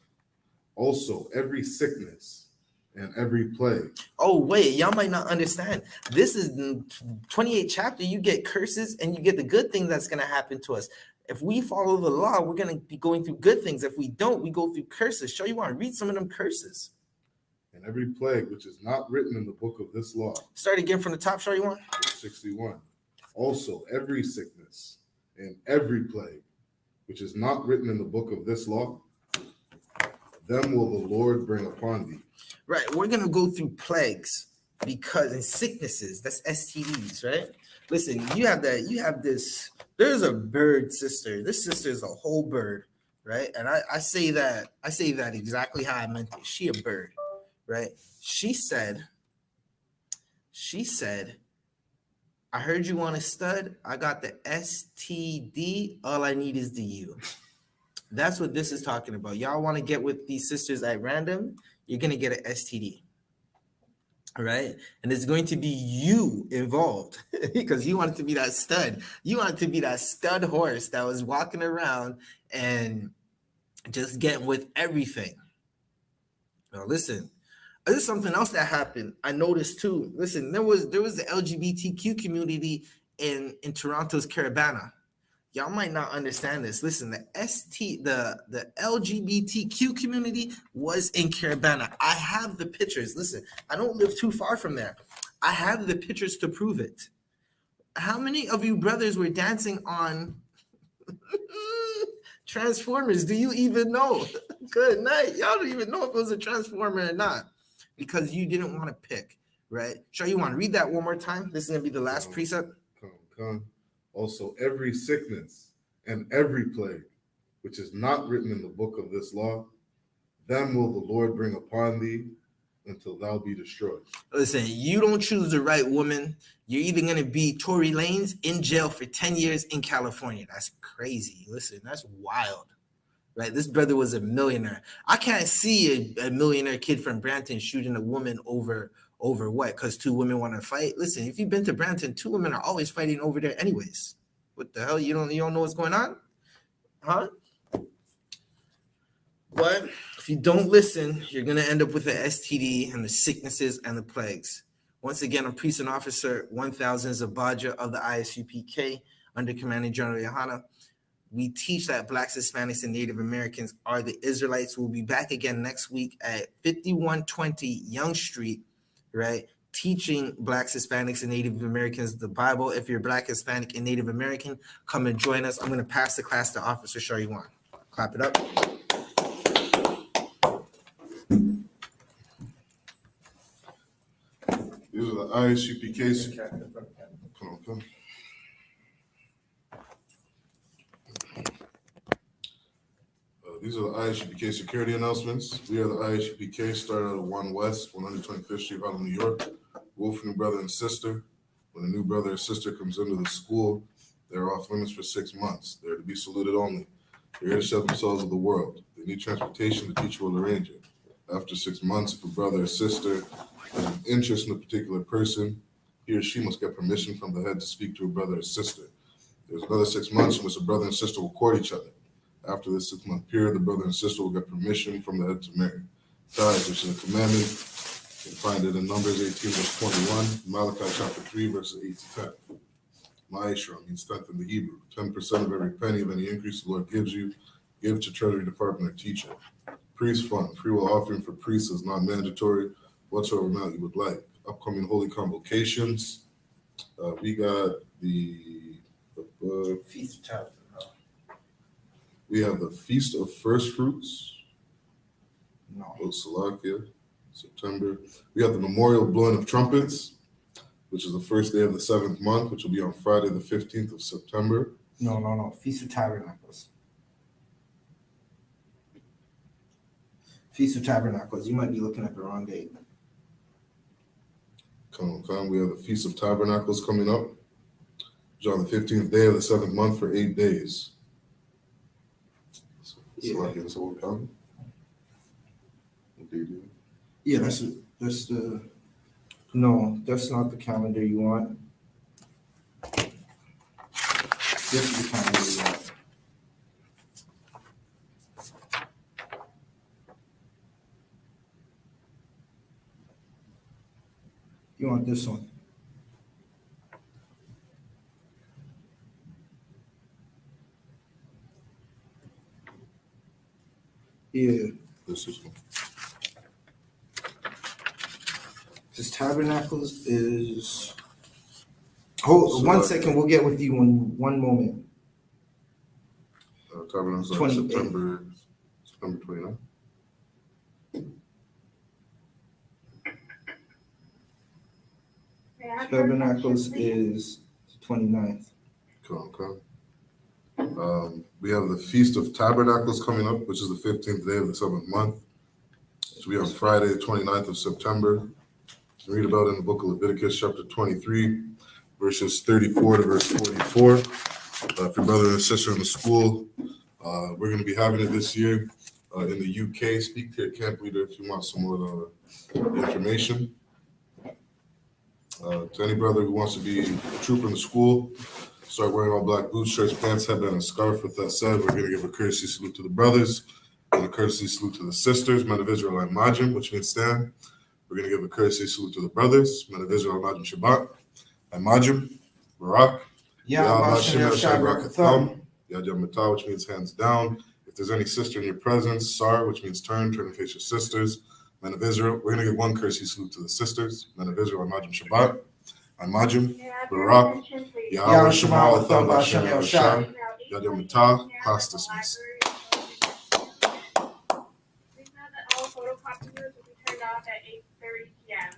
Speaker 1: Also, every sickness and every plague.
Speaker 2: Oh, wait, y'all might not understand. This is the 28th chapter. You get curses and you get the good thing that's going to happen to us. If we follow the law, we're going to be going through good things. If we don't, we go through curses. Show you want to read some of them curses.
Speaker 1: And every plague which is not written in the book of this law.
Speaker 2: Start again from the top, show you want.
Speaker 1: Verse 61. Also, every sickness and every plague which is not written in the book of this law, them will the Lord bring upon thee.
Speaker 2: Right, we're going to go through plagues because in sicknesses, that's STDs, right? Listen, you have this, there's a bird sister. This sister is a whole bird, right? And I say that exactly how I meant it. She a bird, right? She said, I heard you want a stud. I got the STD. All I need is the U. That's what this is talking about. Y'all want to get with these sisters at random, you're going to get an STD. All right. And it's going to be you involved because you wanted to be that stud. You wanted to be that stud horse that was walking around and just getting with everything. Now, listen, this is something else that happened. I noticed too. Listen, there was the LGBTQ community in Toronto's Carabana. Y'all might not understand this. Listen, the LGBTQ community was in Carabana. I have the pictures. Listen, I don't live too far from there. I have the pictures to prove it. How many of you brothers were dancing on Transformers? Do you even know? Good night. Y'all don't even know if it was a Transformer or not because you didn't want to pick, right? Sure, you want to read that one more time? This is going to be the last precept.
Speaker 1: Come. Also, every sickness and every plague, which is not written in the book of this law, them will the Lord bring upon thee until thou be destroyed.
Speaker 2: Listen, you don't choose the right woman, you're either going to be Tory Lanez in jail for 10 years in California. That's crazy. Listen, that's wild, right? This brother was a millionaire. I can't see a millionaire kid from Brampton shooting a woman over what? Because two women want to fight? Listen, if you've been to Brampton, two women are always fighting over there anyways. What the hell? You don't know what's going on? Huh? But if you don't listen, you're going to end up with the STD and the sicknesses and the plagues. Once again, I'm Priest and Officer 1000 Zabaja of the I.S.U.P.K. under Commanding General YAHANNA. We teach that Blacks, Hispanics, and Native Americans are the Israelites. We'll be back again next week at 5120 Young Street, right? Teaching Blacks, Hispanics, and Native Americans the Bible. If you're Black, Hispanic, and Native American, come and join us. I'm going to pass the class to Officer Shariwan. Clap it up.
Speaker 1: These are the I.S.U.P.K. Come. These are the I.S.U.P.K. security announcements. We are the I.S.U.P.K. started out of 1 West, 125th Street, Harlem, New York. Rule for new brother and sister. When a new brother or sister comes into the school, they're off limits for 6 months. They're to be saluted only. They're here to shut themselves with the world. They need transportation. The teacher will arrange it. After 6 months, if a brother or sister has an interest in a particular person, he or she must get permission from the head to speak to a brother or sister. There's another 6 months in which a brother and sister will court each other. After this 6-month period, the brother and sister will get permission from the head to marry. Tithes, which is a commandment, you can find it in Numbers 18, verse 21, Malachi chapter 3, verses 8 to 10. Ma'asra means tenth in the Hebrew. 10% of every penny of any increase the Lord gives you, give to Treasury Department or teacher. Priest fund, free will offering for priests is not mandatory, whatsoever amount you would like. Upcoming holy convocations, we got the
Speaker 2: Feast of Tabernacles.
Speaker 1: We have the Feast of First Fruits.
Speaker 2: No.
Speaker 1: Salakia, September. We have the Memorial Blowing of Trumpets, which is the first day of the 7th month, which will be on Friday, the 15th of September.
Speaker 2: No. Feast of Tabernacles. Feast of Tabernacles. You might be looking at the wrong date.
Speaker 1: Come. We have the Feast of Tabernacles coming up, which is on the 15th day of the 7th month for 8 days. Salakia, so what come? What do you do?
Speaker 2: Yeah, that's the. No, that's not the calendar you want. This is the calendar you want. You want this one. Yeah.
Speaker 1: This is one.
Speaker 2: This Tabernacles is. Hold
Speaker 1: So
Speaker 2: 1 second. We'll get with you in one moment.
Speaker 1: Tabernacles on
Speaker 2: 28.
Speaker 1: September 29th.
Speaker 2: Tabernacles is the 29th.
Speaker 1: Come. We have the Feast of Tabernacles coming up, which is the 15th day of the 7th month. So we have Friday, the 29th of September. You can read about it in the book of Leviticus, chapter 23, verses 34 to verse 44. If your brother and sister in the school, we're going to be having it this year in the UK. Speak to your camp leader if you want some more information. To any brother who wants to be a trooper in the school, start wearing all black boots, shirts, pants, headband, and scarf. With that said, we're going to give a courtesy salute to the brothers and a courtesy salute to the sisters, Men of Israel and Majim, which means stand. We're going to give a courtesy salute to the brothers, Men of Israel and Majim Shabbat, and Majim, Barak,
Speaker 2: Yahweh Shai Barakatham.
Speaker 1: Yad Yom Matah, which means hands down. If there's any sister in your presence, Sar, which means turn and face your sisters, Men of Israel. We're going to give one courtesy salute to the sisters, Men of Israel and Majim Shabbat, and Majim, Barak, Yahweh Shema Atham B'Hashem Yahushai, Yad Yom Matah, class dismissed.
Speaker 3: Please note that all photocopiers will be turned off at 8:30 p.m.